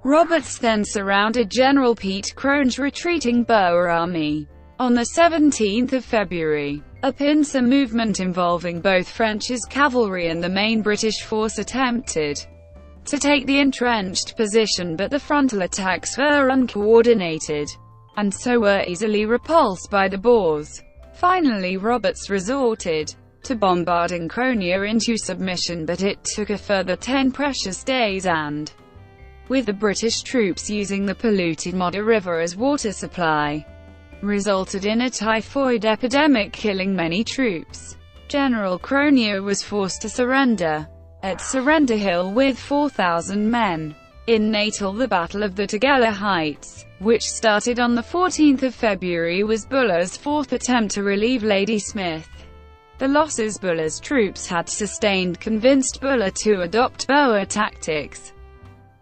Roberts then surrounded General Piet Cronje's retreating Boer army. On 17 February, a pincer movement involving both French's cavalry and the main British force attempted to take the entrenched position, but the frontal attacks were uncoordinated, and so were easily repulsed by the Boers. Finally, Roberts resorted to bombarding Cronje into submission, but it took a further 10 precious days, and with the British troops using the polluted Modder River as water supply, resulted in a typhoid epidemic, killing many troops. General Cronje was forced to surrender at Surrender Hill with 4,000 men. In Natal, the Battle of the Tugela Heights, which started on 14 February, was Buller's fourth attempt to relieve Ladysmith. The losses Buller's troops had sustained convinced Buller to adopt Boer tactics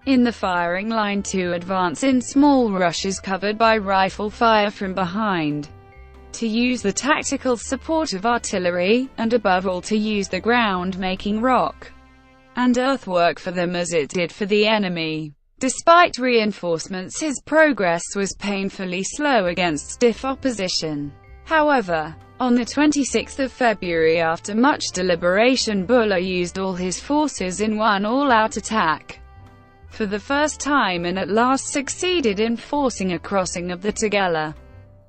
in the firing line, to advance in small rushes covered by rifle fire from behind, to use the tactical support of artillery, and above all to use the ground, making rock and earthwork for them as it did for the enemy. Despite reinforcements, his progress was painfully slow against stiff opposition. However, on 26 February, after much deliberation, Buller used all his forces in one all-out attack for the first time, and at last succeeded in forcing a crossing of the Tugela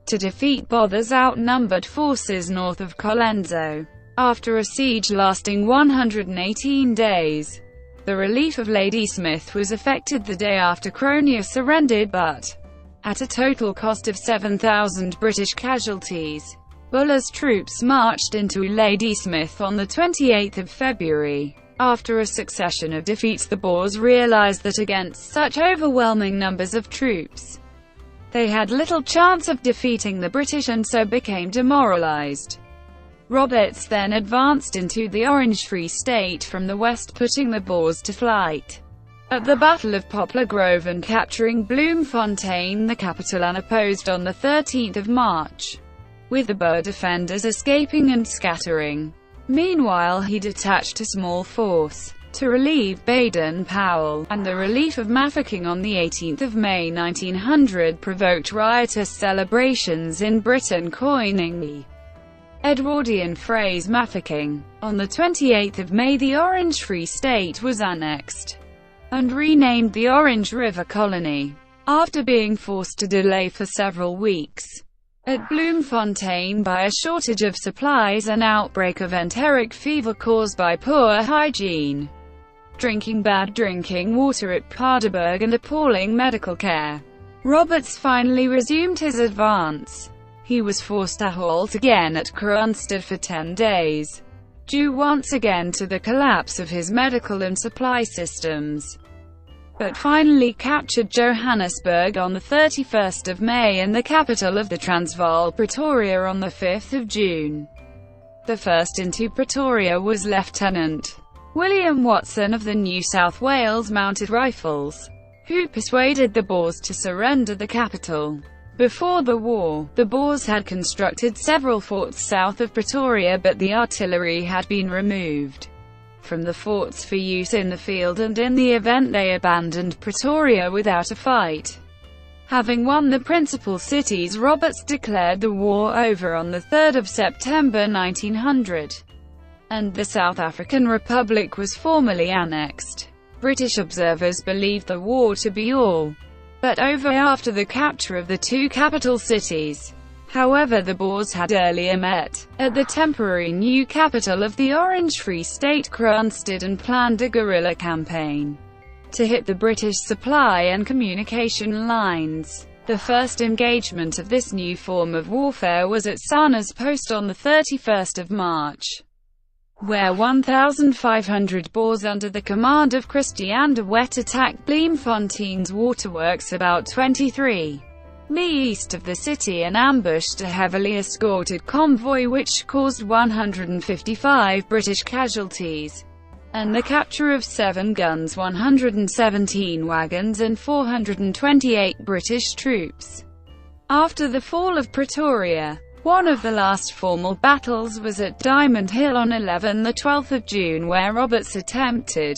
to defeat Botha's outnumbered forces north of Colenso. After a siege lasting 118 days, the relief of Ladysmith was effected the day after Cronje surrendered, but at a total cost of 7,000 British casualties. Buller's troops marched into Ladysmith on 28 February. After a succession of defeats, the Boers realized that against such overwhelming numbers of troops, they had little chance of defeating the British, and so became demoralized. Roberts then advanced into the Orange Free State from the west, putting the Boers to flight. at the Battle of Poplar Grove and capturing Bloemfontein, the capital, unopposed on 13 March, with the Boer defenders escaping and scattering. Meanwhile, he detached a small force to relieve Baden-Powell, and the relief of Mafeking on 18 May 1900 provoked riotous celebrations in Britain, coining the Edwardian phrase Mafeking. On 28 May the Orange Free State was annexed and renamed the Orange River Colony, after being forced to delay for several weeks at Bloemfontein by a shortage of supplies, an outbreak of enteric fever caused by poor hygiene, drinking bad drinking water at Paardeberg, and appalling medical care. Roberts finally resumed his advance. He was forced to halt again at Kroonstad for 10 days, due once again to the collapse of his medical and supply systems, but finally captured Johannesburg on 31 May and the capital of the Transvaal, Pretoria, on 5 June. The first into Pretoria was Lieutenant William Watson of the New South Wales Mounted Rifles, who persuaded the Boers to surrender the capital. Before the war, the Boers had constructed several forts south of Pretoria, but the artillery had been removed from the forts for use in the field, and in the event they abandoned Pretoria without a fight. Having won the principal cities, Roberts declared the war over on 3 September 1900, and the South African Republic was formally annexed. British observers believed the war to be all but over after the capture of the two capital cities. However, the Boers had earlier met at the temporary new capital of the Orange Free State, Kroonstad, and planned a guerrilla campaign to hit the British supply and communication lines. The first engagement of this new form of warfare was at Sana's Post on 31 March, where 1,500 Boers under the command of Christiaan de Wet attacked Bloemfontein's waterworks about 23 mi east of the city and ambushed a heavily escorted convoy, which caused 155 British casualties and the capture of 7 guns, 117 wagons, and 428 British troops. After the fall of Pretoria, one of the last formal battles was at Diamond Hill on 12 June, where Roberts attempted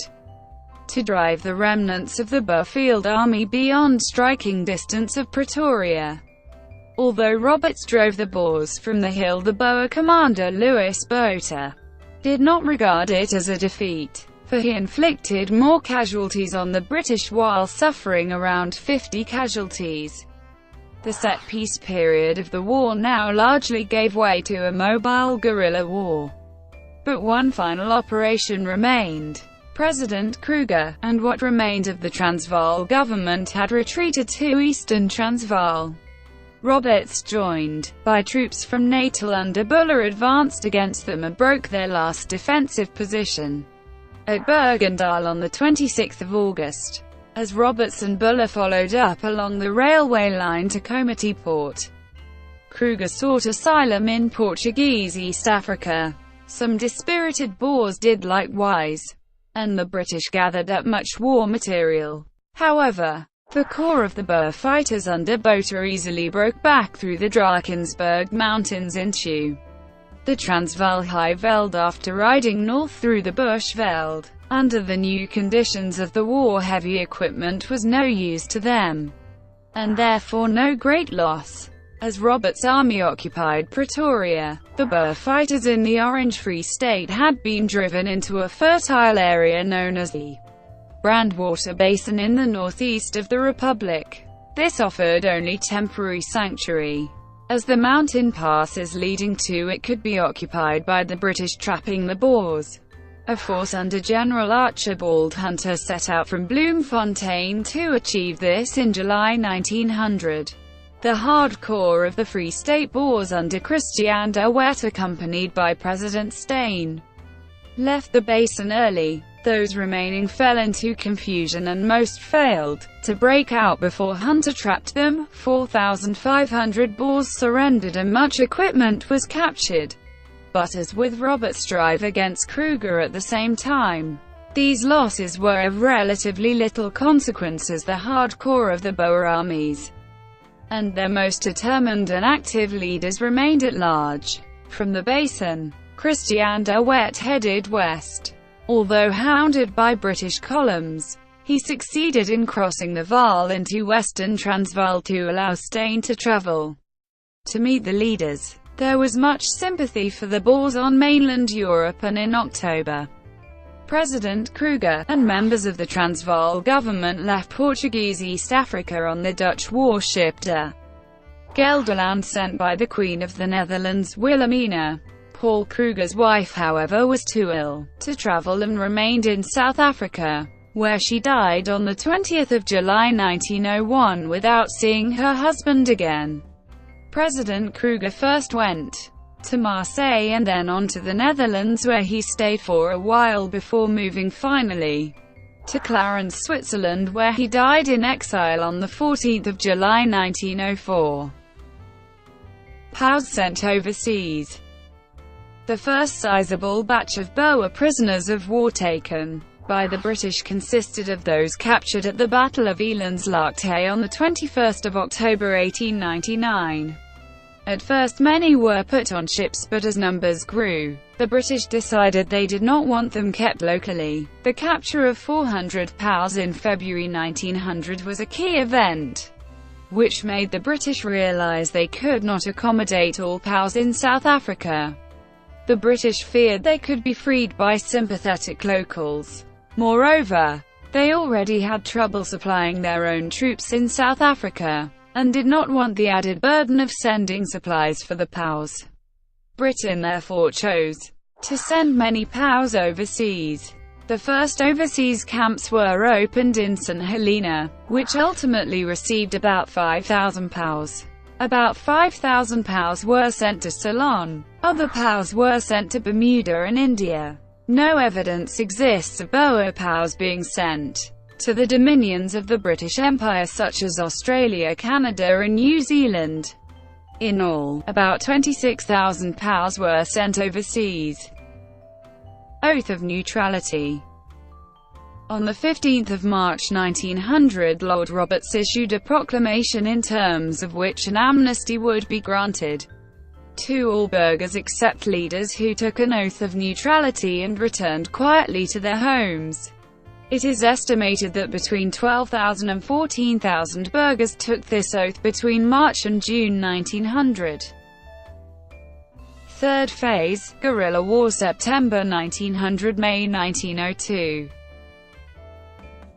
to drive the remnants of the Boer Field Army beyond striking distance of Pretoria. Although Roberts drove the Boers from the hill, the Boer commander Louis Botha did not regard it as a defeat, for he inflicted more casualties on the British while suffering around 50 casualties. The set-piece period of the war now largely gave way to a mobile guerrilla war. But one final operation remained. President Kruger, and what remained of the Transvaal government, had retreated to eastern Transvaal. Roberts, joined by troops from Natal under Buller, advanced against them and broke their last defensive position at Bergendal on 26 August. As Roberts and Buller followed up along the railway line to Komatipoort, Kruger sought asylum in Portuguese East Africa. Some dispirited Boers did likewise, and the British gathered up much war material. However, the core of the Boer fighters under Botha easily broke back through the Drakensberg Mountains into the Transvaal High Veld after riding north through the Bushveld. Under the new conditions of the war, heavy equipment was no use to them, and therefore no great loss. As Roberts' army occupied Pretoria, the Boer fighters in the Orange Free State had been driven into a fertile area known as the Brandwater Basin in the northeast of the Republic. This offered only temporary sanctuary, as the mountain passes leading to it could be occupied by the British, trapping the Boers. A force under General Archibald Hunter set out from Bloemfontein to achieve this in July 1900. The hardcore of the Free State Boers under Christiaan de Wet, accompanied by President Steyn, left the basin early. Those remaining fell into confusion and most failed to break out before Hunter trapped them. 4,500 Boers surrendered and much equipment was captured. But as with Roberts' drive against Kruger at the same time, These losses were of relatively little consequence as the hardcore of the Boer armies and their most determined and active leaders remained at large. From the Basin, Christian de Wet headed west. Although hounded by British columns, he succeeded in crossing the Vaal into western Transvaal to allow Steyn to travel to meet the leaders. There was much sympathy for the Boers on mainland Europe, and in October, President Kruger and members of the Transvaal government left Portuguese East Africa on the Dutch warship de Gelderland sent by the Queen of the Netherlands, Wilhelmina. Paul Kruger's wife, however, was too ill to travel and remained in South Africa, where she died on 20 July 1901 without seeing her husband again. President Kruger first went to Marseille and then on to the Netherlands, where he stayed for a while before moving finally to Clarence, Switzerland, where he died in exile on 14 July 1904. POWs sent overseas. The first sizable batch of Boer prisoners of war taken by the British consisted of those captured at the Battle of Elandslaagte on 21 October 1899. At first many were put on ships, but as numbers grew, the British decided they did not want them kept locally. The capture of 400 POWs in February 1900 was a key event, which made the British realise they could not accommodate all POWs in South Africa. The British feared they could be freed by sympathetic locals. Moreover, they already had trouble supplying their own troops in South Africa, and did not want the added burden of sending supplies for the POWs. Britain therefore chose to send many POWs overseas. The first overseas camps were opened in St Helena, which ultimately received about 5,000 POWs. About 5,000 POWs were sent to Ceylon. Other POWs were sent to Bermuda and India. No evidence exists of Boer POWs being sent to the dominions of the British Empire such as Australia, Canada and New Zealand. In all, about 26,000 POWs were sent overseas. Oath of Neutrality. On 15 March 1900, Lord Roberts issued a proclamation in terms of which an amnesty would be granted to all burghers except leaders who took an oath of neutrality and returned quietly to their homes. It is estimated that between 12,000 and 14,000 burghers took this oath between March and June 1900. Third phase, Guerrilla War, September 1900 – May 1902.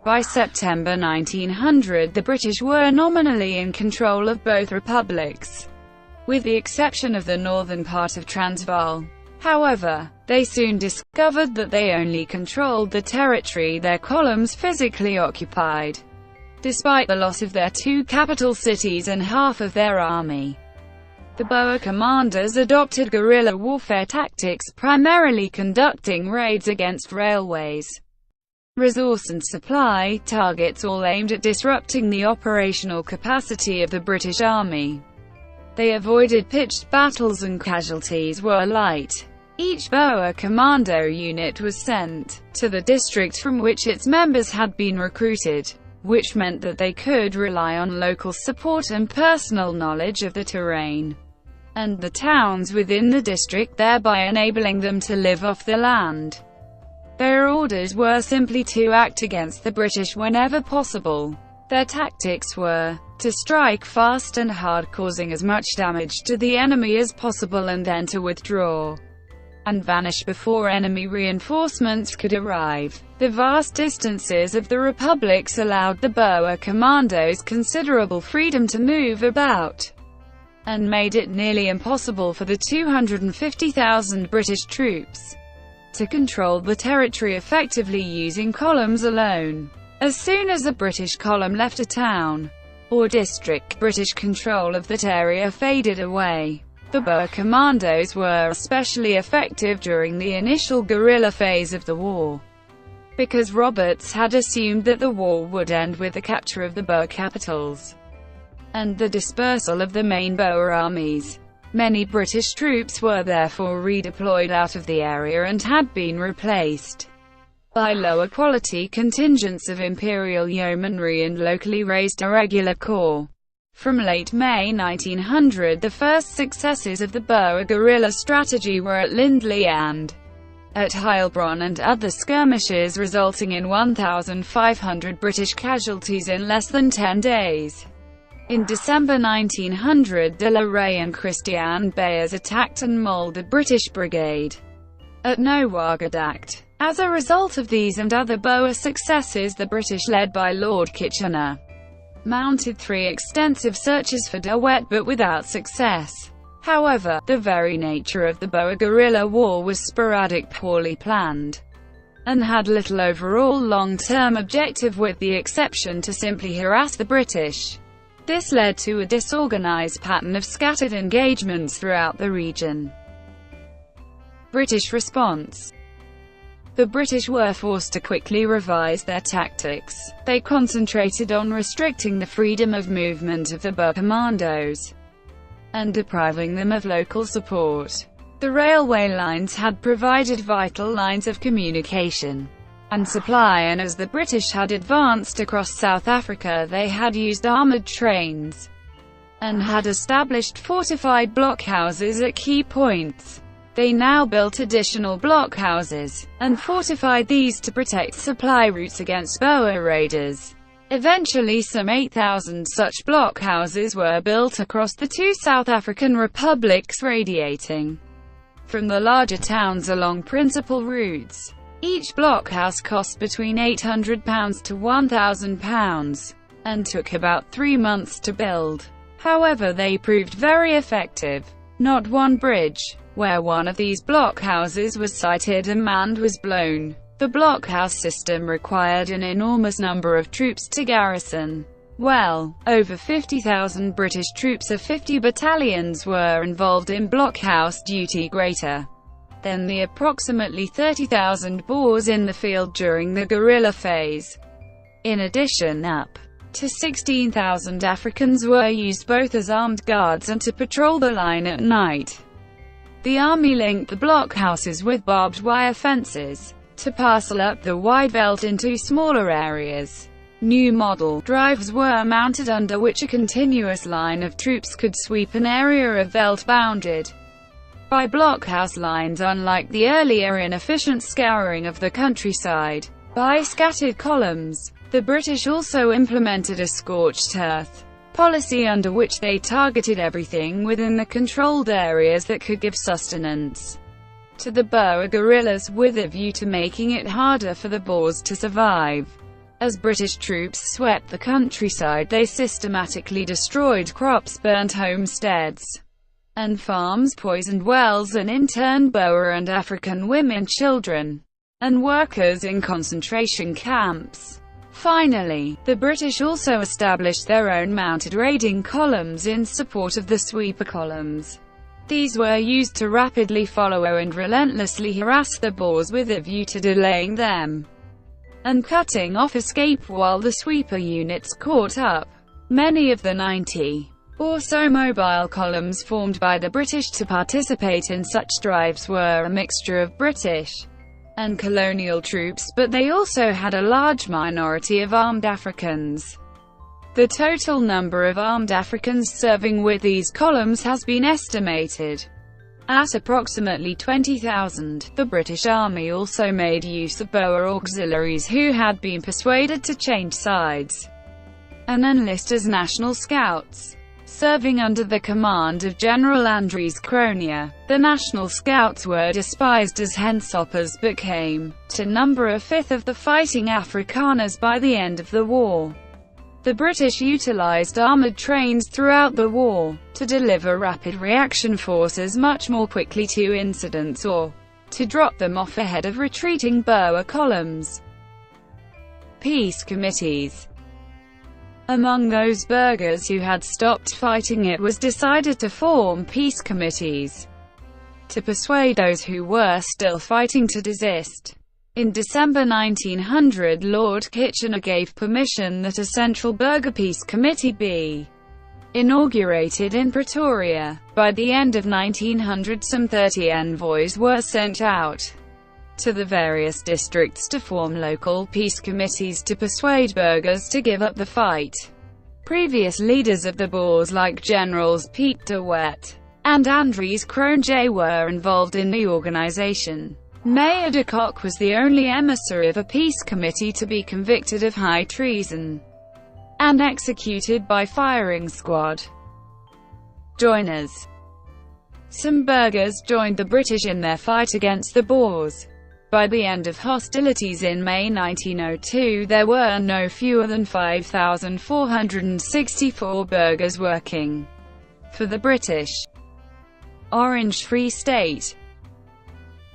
By September 1900, the British were nominally in control of both republics, with the exception of the northern part of Transvaal. However, they soon discovered that they only controlled the territory their columns physically occupied, despite the loss of their two capital cities and half of their army. The Boer commanders adopted guerrilla warfare tactics, primarily conducting raids against railways, resource and supply targets, all aimed at disrupting the operational capacity of the British Army. They avoided pitched battles and casualties were light. Each Boer commando unit was sent to the district from which its members had been recruited, which meant that they could rely on local support and personal knowledge of the terrain and the towns within the district, thereby enabling them to live off the land. Their orders were simply to act against the British whenever possible. Their tactics were to strike fast and hard, causing as much damage to the enemy as possible, and then to withdraw and vanish before enemy reinforcements could arrive. The vast distances of the republics allowed the Boer commandos considerable freedom to move about, and made it nearly impossible for the 250,000 British troops to control the territory effectively using columns alone. As soon as a British column left a town or district, British control of that area faded away. The Boer commandos were especially effective during the initial guerrilla phase of the war, because Roberts had assumed that the war would end with the capture of the Boer capitals and the dispersal of the main Boer armies. Many British troops were therefore redeployed out of the area and had been replaced by lower quality contingents of Imperial yeomanry and locally raised irregular corps. From late May 1900, the first successes of the Boer guerrilla strategy were at Lindley and at Heilbronn and other skirmishes, resulting in 1,500 British casualties in less than 10 days. In December 1900, de la Rey and Christian Beyers attacked and mauled a British brigade at Nouakchott. As a result of these and other Boer successes, the British, led by Lord Kitchener, mounted 3 extensive searches for De Wet, but without success. However, the very nature of the Boer guerrilla war was sporadic, poorly planned, and had little overall long-term objective, with the exception to simply harass the British. This led to a disorganized pattern of scattered engagements throughout the region. British response. The British were forced to quickly revise their tactics. They concentrated on restricting the freedom of movement of the Boer commandos and depriving them of local support. The railway lines had provided vital lines of communication and supply, and as the British had advanced across South Africa, they had used armoured trains and had established fortified blockhouses at key points. They now built additional blockhouses and fortified these to protect supply routes against Boer raiders. Eventually, some 8,000 such blockhouses were built across the 2 South African republics, radiating from the larger towns along principal routes. Each blockhouse cost between £800 to £1,000 and took about 3 months to build. However, they proved very effective. Not one bridge, where one of these blockhouses was sighted and manned, was blown. The blockhouse system required an enormous number of troops to garrison. Well, over 50,000 British troops of 50 battalions were involved in blockhouse duty, greater than the approximately 30,000 Boers in the field during the guerrilla phase. In addition, up to 16,000 Africans were used both as armed guards and to patrol the line at night. The army linked the blockhouses with barbed wire fences to parcel up the wide veldt into smaller areas. New model drives were mounted, under which a continuous line of troops could sweep an area of veldt bounded by blockhouse lines, unlike the earlier inefficient scouring of the countryside by scattered columns. The British also implemented a scorched earth policy, under which they targeted everything within the controlled areas that could give sustenance to the Boer guerrillas, with a view to making it harder for the Boers to survive. As British troops swept the countryside, they systematically destroyed crops, burnt homesteads and farms, poisoned wells, and interned Boer and African women, children, and workers in concentration camps. Finally, the British also established their own mounted raiding columns in support of the sweeper columns. These were used to rapidly follow and relentlessly harass the Boers, with a view to delaying them and cutting off escape while the sweeper units caught up. Many of the 90 or so mobile columns formed by the British to participate in such drives were a mixture of British and colonial troops, but they also had a large minority of armed Africans. The total number of armed Africans serving with these columns has been estimated at approximately 20,000. The British Army also made use of Boer auxiliaries who had been persuaded to change sides and enlist as National Scouts. Serving under the command of General Andries Cronje, the National Scouts were despised as hensoppers, but came to number a fifth of the fighting Afrikaners by the end of the war. The British utilized armored trains throughout the war to deliver rapid reaction forces much more quickly to incidents, or to drop them off ahead of retreating Boer columns. Peace committees. Among those burghers who had stopped fighting, it was decided to form peace committees to persuade those who were still fighting to desist. In December 1900, Lord Kitchener gave permission that a central burgher peace committee be inaugurated in Pretoria. By the end of 1900, some 30 envoys were sent out to the various districts to form local peace committees to persuade burghers to give up the fight. Previous leaders of the Boers like Generals Piet de Wet and Andries Kroonje were involved in the organization. Mayor de Kock was the only emissary of a peace committee to be convicted of high treason and executed by firing squad. Joiners. Some burghers joined the British in their fight against the Boers. By the end of hostilities in May 1902, there were no fewer than 5,464 burghers working for the British Orange Free State.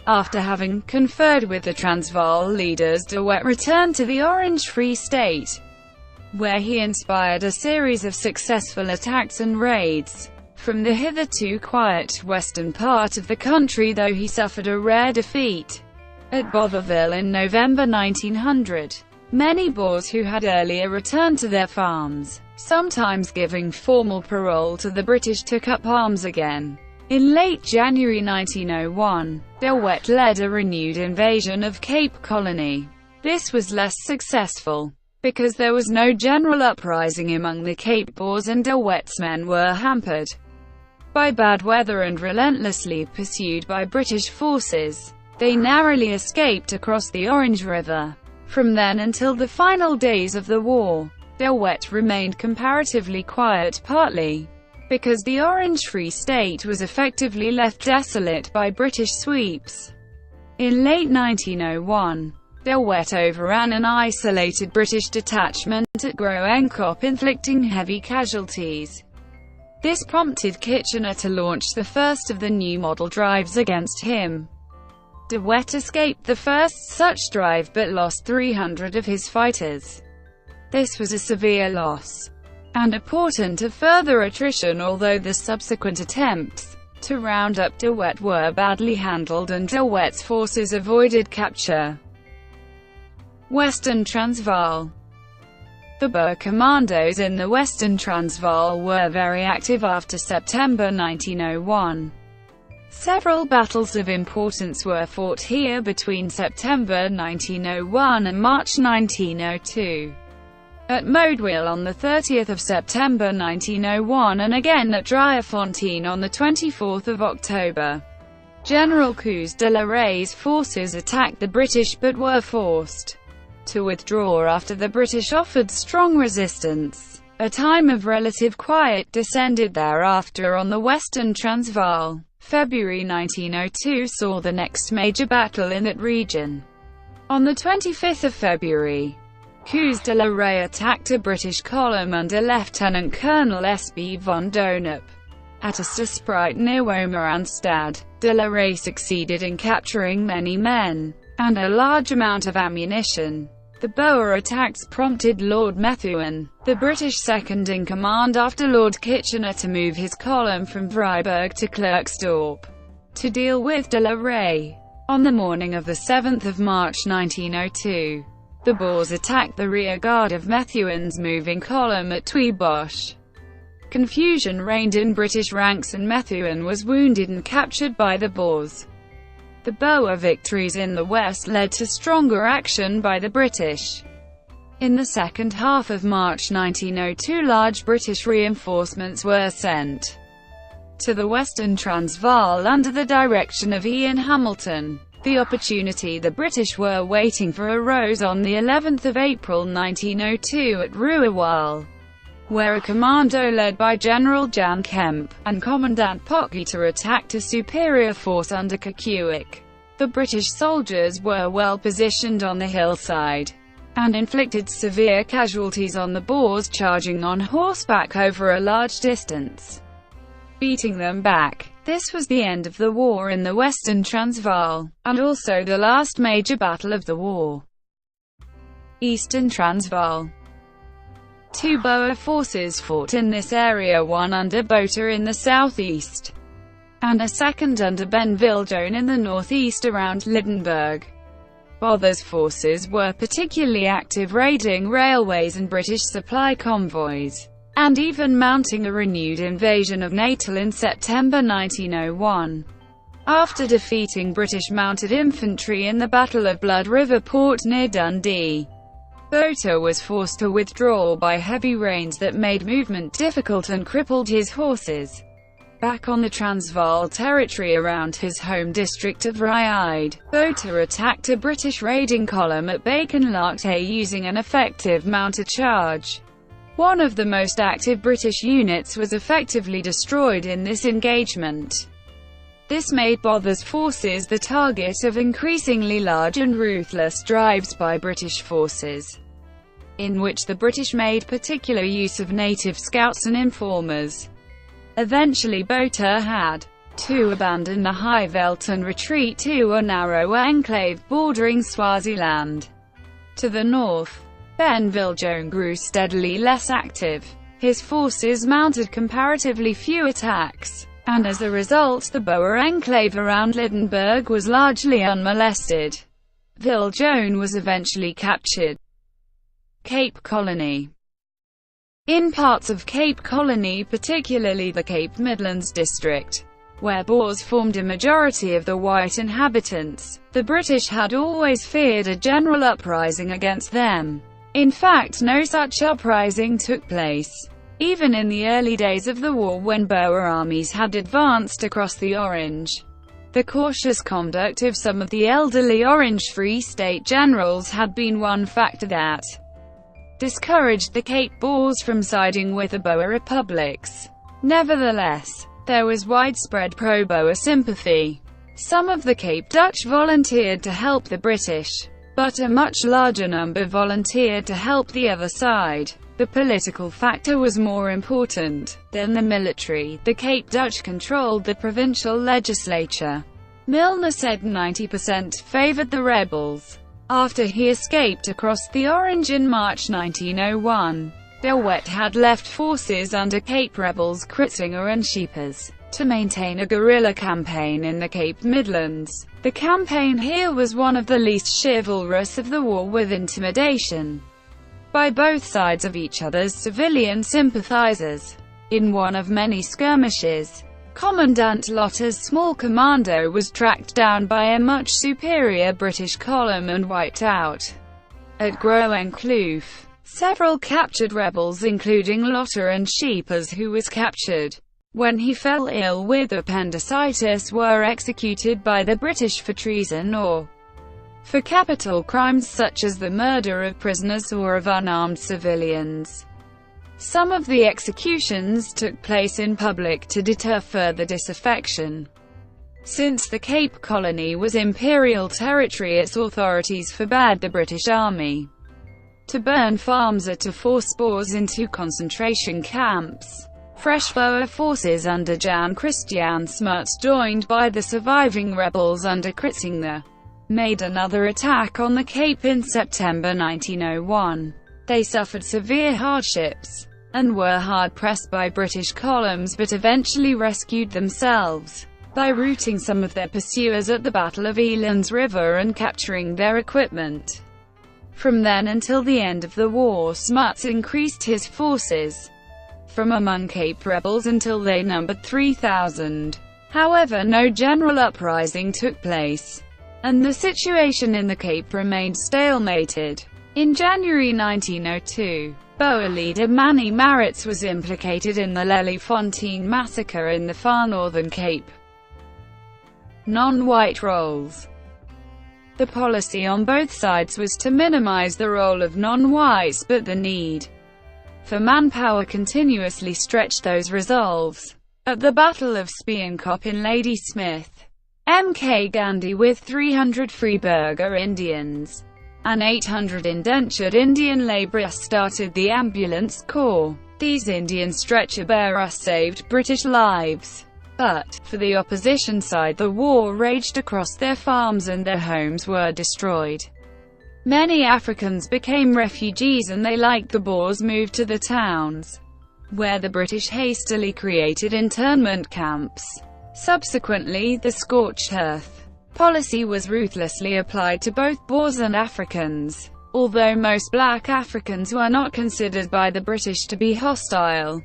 After having conferred with the Transvaal leaders, de Wet returned to the Orange Free State, where he inspired a series of successful attacks and raids from the hitherto quiet western part of the country, though he suffered a rare defeat at Botherville in November 1900. Many Boers who had earlier returned to their farms, sometimes giving formal parole to the British, took up arms again. In late January 1901, de Wet led a renewed invasion of Cape Colony. This was less successful, because there was no general uprising among the Cape Boers, and de Wet's men were hampered by bad weather and relentlessly pursued by British forces. They narrowly escaped across the Orange River. From then until the final days of the war, de Wet remained comparatively quiet, partly because the Orange Free State was effectively left desolate by British sweeps. In late 1901, de Wet overran an isolated British detachment at Groenkop, inflicting heavy casualties. This prompted Kitchener to launch the first of the new model drives against him. De Wet escaped the first such drive but lost 300 of his fighters. This was a severe loss and a portent of further attrition, although the subsequent attempts to round up de Wet were badly handled and de Wet's forces avoided capture. Western Transvaal. The Boer commandos in the Western Transvaal were very active after September 1901. Several battles of importance were fought here between September 1901 and March 1902. At Modewil on 30 September 1901 and again at Driefontein on 24 October. General Coos de la Rey's forces attacked the British but were forced to withdraw after the British offered strong resistance. A time of relative quiet descended thereafter on the Western Transvaal. February 1902 saw the next major battle in that region. On 25 February, Coos de la Rey attacked a British column under Lieutenant Colonel S.B. von Donop at Osterspruit near Womerandstad. De la Rey succeeded in capturing many men and a large amount of ammunition. The Boer attacks prompted Lord Methuen, the British second-in-command after Lord Kitchener, to move his column from Vryburg to Klerksdorp to deal with de la Rey. On the morning of 7 March 1902, the Boers attacked the rear guard of Methuen's moving column at Tweebosch. Confusion reigned in British ranks and Methuen was wounded and captured by the Boers. The Boer victories in the west led to stronger action by the British. In the second half of March 1902, large British reinforcements were sent to the Western Transvaal under the direction of Ian Hamilton. The opportunity the British were waiting for arose on the 11th of April 1902 at Ruawal, where a commando led by General Jan Kemp and Commandant Potgieter attacked a superior force under Kekuik. The British soldiers were well positioned on the hillside and inflicted severe casualties on the Boers charging on horseback over a large distance, beating them back. This was the end of the war in the Western Transvaal, and also the last major battle of the war. Eastern Transvaal. Two Boer forces fought in this area, one under Botha in the southeast, and a second under Ben Viljoen in the northeast around Lydenburg. Botha's forces were particularly active, raiding railways and British supply convoys, and even mounting a renewed invasion of Natal in September 1901. After defeating British mounted infantry in the Battle of Blood River Port near Dundee, Botha was forced to withdraw by heavy rains that made movement difficult and crippled his horses. Back on the Transvaal territory around his home district of Vereeniging, Botha attacked a British raiding column at Bakenlaagte using an effective mounted charge. One of the most active British units was effectively destroyed in this engagement. This made Botha's forces the target of increasingly large and ruthless drives by British forces, in which the British made particular use of native scouts and informers. Eventually Botha had to abandon the high veld and retreat to a narrow enclave bordering Swaziland. To the north, Ben Viljoen grew steadily less active. His forces mounted comparatively few attacks, and as a result the Boer enclave around Lydenburg was largely unmolested. Viljoen was eventually captured. Cape Colony. In parts of Cape Colony, particularly the Cape Midlands district, where Boers formed a majority of the white inhabitants, the British had always feared a general uprising against them. In fact, no such uprising took place. Even in the early days of the war, when Boer armies had advanced across the Orange, the cautious conduct of some of the elderly Orange Free State generals had been one factor that discouraged the Cape Boers from siding with the Boer republics. Nevertheless, there was widespread pro-Boer sympathy. Some of the Cape Dutch volunteered to help the British, but a much larger number volunteered to help the other side. The political factor was more important than the military. The Cape Dutch controlled the provincial legislature. Milner said 90% favoured the rebels. After he escaped across the Orange in March 1901, de Wet had left forces under Cape rebels Kruger and Scheepers to maintain a guerrilla campaign in the Cape Midlands. The campaign here was one of the least chivalrous of the war, with intimidation by both sides of each other's civilian sympathizers. In one of many skirmishes, Commandant Lotter's small commando was tracked down by a much superior British column and wiped out. At Groenkloof, several captured rebels, including Lotter and Scheepers, who was captured when he fell ill with appendicitis, were executed by the British for treason or for capital crimes such as the murder of prisoners or of unarmed civilians. Some of the executions took place in public to deter further disaffection. Since the Cape Colony was Imperial territory, its authorities forbade the British Army to burn farms or to force Boers into concentration camps. Fresh Boer forces under Jan Christian Smuts, joined by the surviving rebels under Kruger, made another attack on the Cape in September 1901. They suffered severe hardships, and were hard-pressed by British columns, but eventually rescued themselves by routing some of their pursuers at the Battle of Elands River and capturing their equipment. From then until the end of the war, Smuts increased his forces from among Cape rebels until they numbered 3,000. However, no general uprising took place, and the situation in the Cape remained stalemated. In January 1902, Boer leader Manny Maritz was implicated in the Lelyfontein massacre in the far northern Cape. Non-white roles. The policy on both sides was to minimize the role of non-whites, but the need for manpower continuously stretched those resolves. At the Battle of Speenkop in Ladysmith, M.K. Gandhi with 300 Freeburger Indians and 800 indentured Indian labourers started the Ambulance Corps. These Indian stretcher-bearers saved British lives. But, for the opposition side, the war raged across their farms and their homes were destroyed. Many Africans became refugees, and they, like the Boers, moved to the towns, where the British hastily created internment camps. Subsequently, the scorched earth policy was ruthlessly applied to both Boers and Africans. Although most black Africans were not considered by the British to be hostile,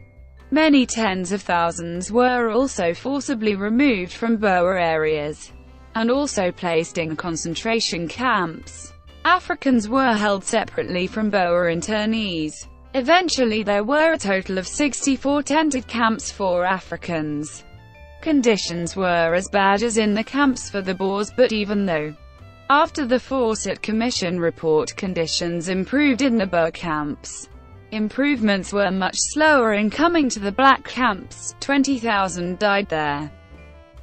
Many tens of thousands were also forcibly removed from Boer areas, and also placed in concentration camps. Africans were held separately from Boer internees. Eventually there were a total of 64 tented camps for Africans. Conditions were as bad as in the camps for the Boers, but even though, after the Fawcett Commission report, conditions improved in the Boer camps, improvements were much slower in coming to the black camps. 20,000 died there.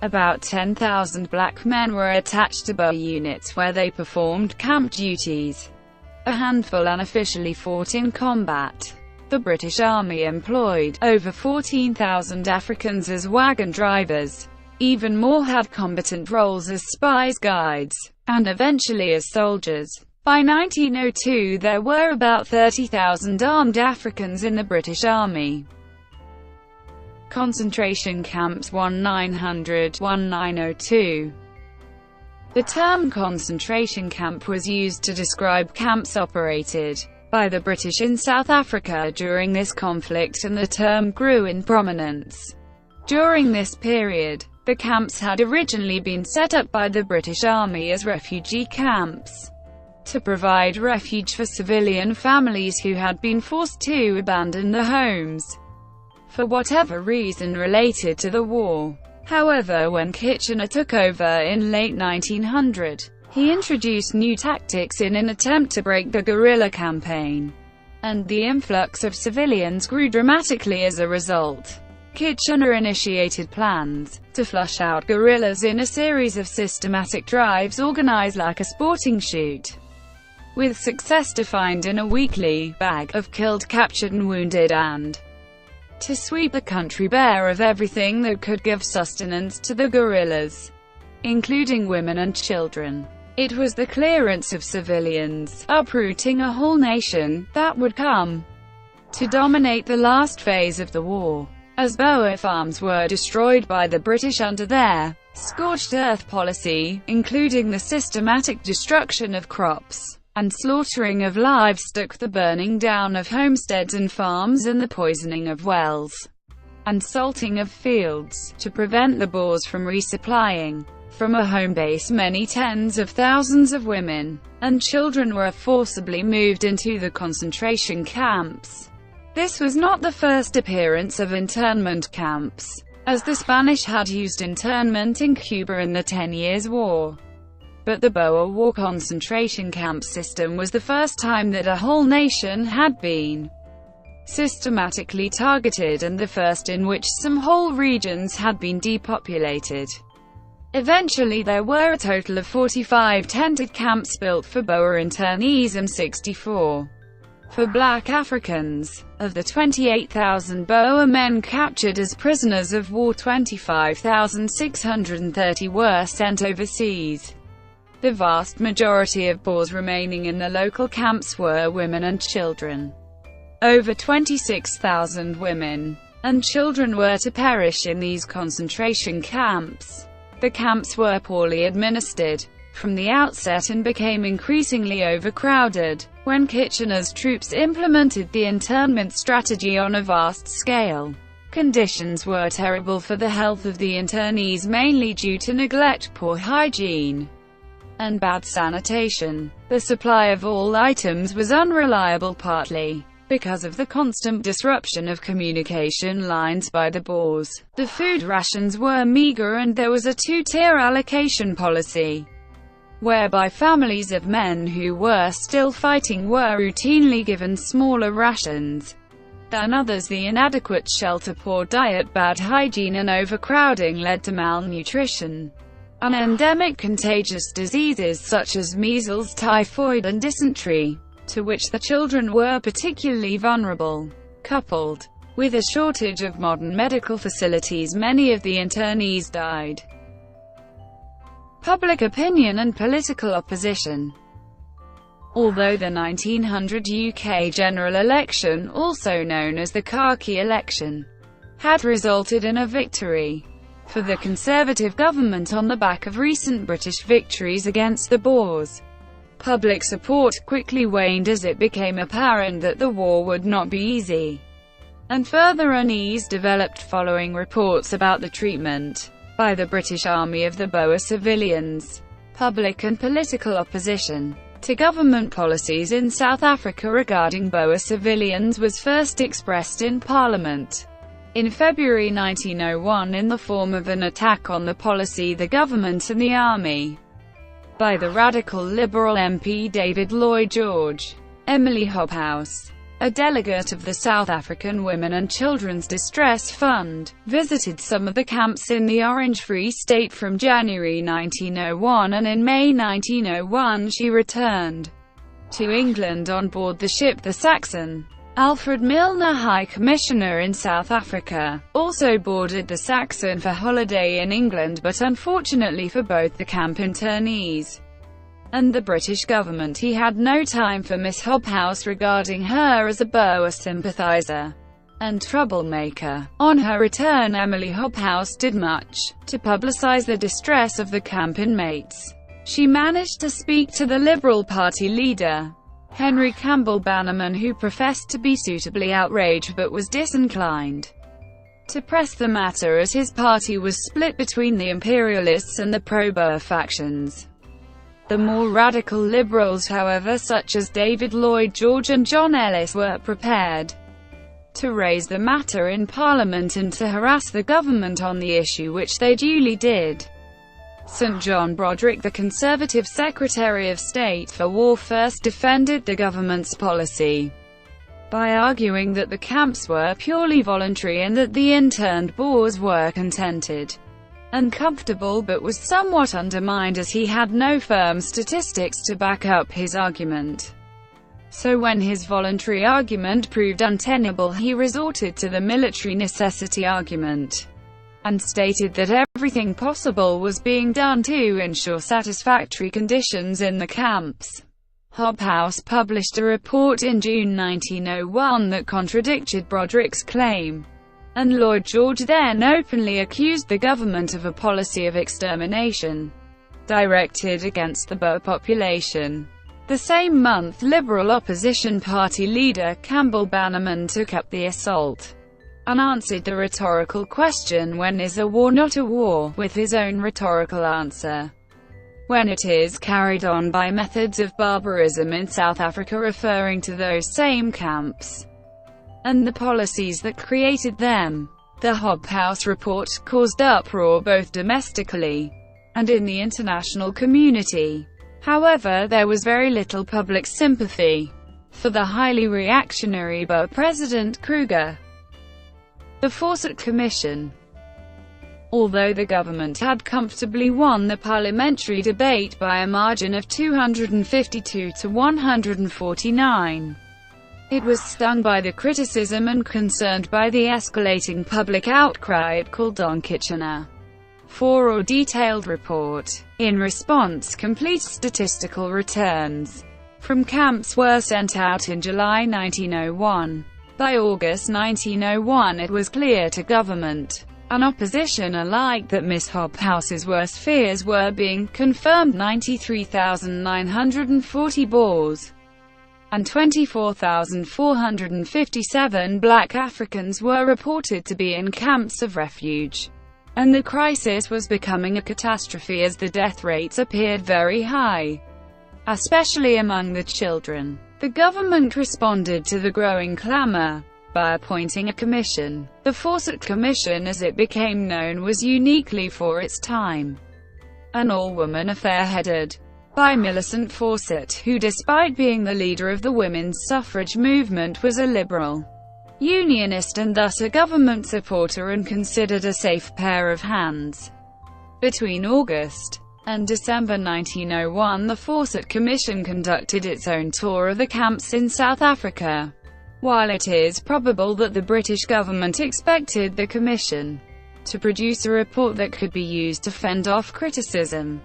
About 10,000 black men were attached to Boer units where they performed camp duties. A handful unofficially fought in combat. The British Army employed over 14,000 Africans as wagon drivers. Even more had combatant roles as spies, guides, and eventually as soldiers. By 1902 there were about 30,000 armed Africans in the British Army. Concentration camps 1900–1902. The term concentration camp was used to describe camps operated by the British in South Africa during this conflict, and the term grew in prominence. During this period, the camps had originally been set up by the British Army as refugee camps, to provide refuge for civilian families who had been forced to abandon their homes for whatever reason related to the war. However, when Kitchener took over in late 1900, he introduced new tactics in an attempt to break the guerrilla campaign, and the influx of civilians grew dramatically as a result. Kitchener initiated plans to flush out guerrillas in a series of systematic drives organized like a sporting shoot, with success defined in a weekly bag of killed, captured and wounded, and to sweep the country bare of everything that could give sustenance to the guerrillas, including women and children. It was the clearance of civilians, uprooting a whole nation, that would come to dominate the last phase of the war. As Boer farms were destroyed by the British under their scorched earth policy, including the systematic destruction of crops and slaughtering of livestock, the burning down of homesteads and farms, and the poisoning of wells and salting of fields, to prevent the Boers from resupplying from a home base, many tens of thousands of women and children were forcibly moved into the concentration camps. This was not the first appearance of internment camps, as the Spanish had used internment in Cuba in the 10 Years' War. But the Boer War concentration camp system was the first time that a whole nation had been systematically targeted, and the first in which some whole regions had been depopulated. Eventually there were a total of 45 tented camps built for Boer internees and 64 for black Africans. Of the 28,000 Boer men captured as prisoners of war, 25,630 were sent overseas. The vast majority of Boers remaining in the local camps were women and children. Over 26,000 women and children were to perish in these concentration camps. The camps were poorly administered from the outset and became increasingly overcrowded when Kitchener's troops implemented the internment strategy on a vast scale. Conditions were terrible for the health of the internees, mainly due to neglect, poor hygiene, and bad sanitation. The supply of all items was unreliable, partly because of the constant disruption of communication lines by the Boers. The food rations were meager, and there was a two-tier allocation policy, whereby families of men who were still fighting were routinely given smaller rations than others. The inadequate shelter, poor diet, bad hygiene and overcrowding led to malnutrition and endemic contagious diseases such as measles, typhoid and dysentery, to which the children were particularly vulnerable. Coupled with a shortage of modern medical facilities, many of the internees died. Public opinion and political opposition. Although the 1900 UK general election, also known as the khaki election, had resulted in a victory for the Conservative government on the back of recent British victories against the Boers, public support quickly waned as it became apparent that the war would not be easy. and further unease developed following reports about the treatment by the British Army of the Boer civilians. Public and political opposition to government policies in South Africa regarding Boer civilians was first expressed in Parliament in February 1901 in the form of an attack on the policy, the government and the army, by the radical Liberal MP David Lloyd George. Emily Hobhouse, a delegate of the South African Women and Children's Distress Fund, visited some of the camps in the Orange Free State from January 1901, and in May 1901 she returned to England on board the ship the Saxon. Alfred Milner, High Commissioner in South Africa, also boarded the Saxon for holiday in England, but unfortunately for both the camp internees and the British government he had no time for Miss Hobhouse regarding her as a Boer sympathiser and troublemaker. On her return, Emily Hobhouse did much to publicise the distress of the camp inmates. She managed to speak to the Liberal Party leader, Henry Campbell Bannerman, who professed to be suitably outraged but was disinclined to press the matter as his party was split between the Imperialists and the pro-Boer factions. The more radical Liberals, however, such as David Lloyd George and John Ellis, were prepared to raise the matter in Parliament and to harass the government on the issue, which they duly did. St John Broderick, the Conservative Secretary of State for War, first defended the government's policy by arguing that the camps were purely voluntary and that the interned Boers were contented and comfortable, but was somewhat undermined as he had no firm statistics to back up his argument. So when his voluntary argument proved untenable, he resorted to the military necessity argument and stated that everything possible was being done to ensure satisfactory conditions in the camps. Hobhouse published a report in June 1901 that contradicted Broderick's claim, and Lloyd George then openly accused the government of a policy of extermination directed against the Boer population. The same month, Liberal opposition party leader Campbell Bannerman took up the assault and answered the rhetorical question, "When is a war not a war?" with his own rhetorical answer: "When it is carried on by methods of barbarism in South Africa," referring to those same camps and the policies that created them. The Hobhouse report caused uproar both domestically and in the international community. However, there was very little public sympathy for the highly reactionary Boer President Kruger. The Fawcett Commission. Although the government had comfortably won the parliamentary debate by a margin of 252 to 149, it was stung by the criticism and concerned by the escalating public outcry. It called on Kitchener for a detailed report. In response, complete statistical returns from camps were sent out in July 1901. By August 1901, it was clear to government and opposition alike that Miss Hobhouse's worst fears were being confirmed. 93,940 Boers and 24,457 black Africans were reported to be in camps of refuge, and the crisis was becoming a catastrophe as the death rates appeared very high, especially among the children. The government responded to the growing clamour by appointing a commission. The Fawcett Commission, as it became known, was uniquely for its time an all-woman affair headed by Millicent Fawcett, who, despite being the leader of the women's suffrage movement, was a liberal unionist and thus a government supporter and considered a safe pair of hands. Between August and December 1901, the Fawcett Commission conducted its own tour of the camps in South Africa. While it is probable that the British government expected the Commission to produce a report that could be used to fend off criticism,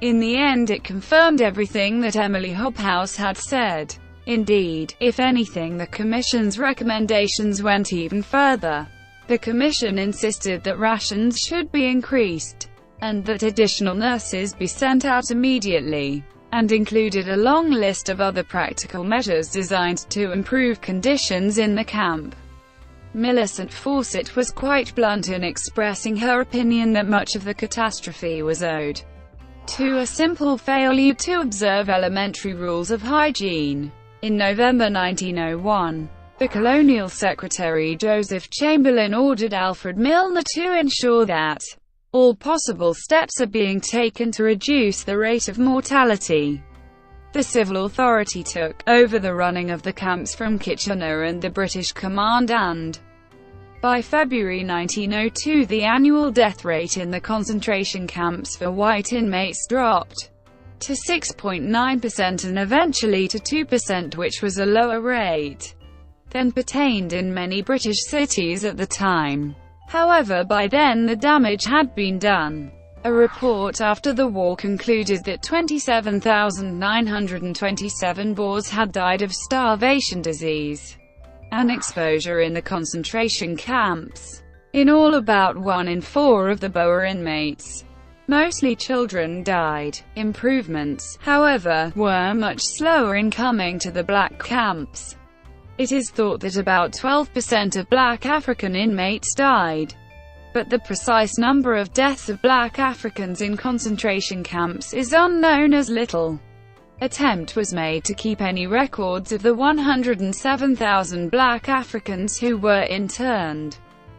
in the end it confirmed everything that Emily Hobhouse had said. Indeed, if anything, the Commission's recommendations went even further. The Commission insisted that rations should be increased, and that additional nurses be sent out immediately, and included a long list of other practical measures designed to improve conditions in the camp. Millicent Fawcett was quite blunt in expressing her opinion that much of the catastrophe was owed to a simple failure to observe elementary rules of hygiene. In November 1901, the Colonial Secretary Joseph Chamberlain ordered Alfred Milner to ensure that all possible steps are being taken to reduce the rate of mortality. The civil authority took over the running of the camps from Kitchener and the British command, and by February 1902 the annual death rate in the concentration camps for white inmates dropped to 6.9% and eventually to 2%, which was a lower rate than pertained in many British cities at the time. However, by then the damage had been done. A report after the war concluded that 27,927 Boers had died of starvation, disease, and exposure in the concentration camps. In all, about 1 in 4 of the Boer inmates, mostly children, died. Improvements, however, were much slower in coming to the black camps. It is thought that about 12% of black African inmates died, but the precise number of deaths of black Africans in concentration camps is unknown, as little attempt was made to keep any records of the 107,000 black Africans who were interned.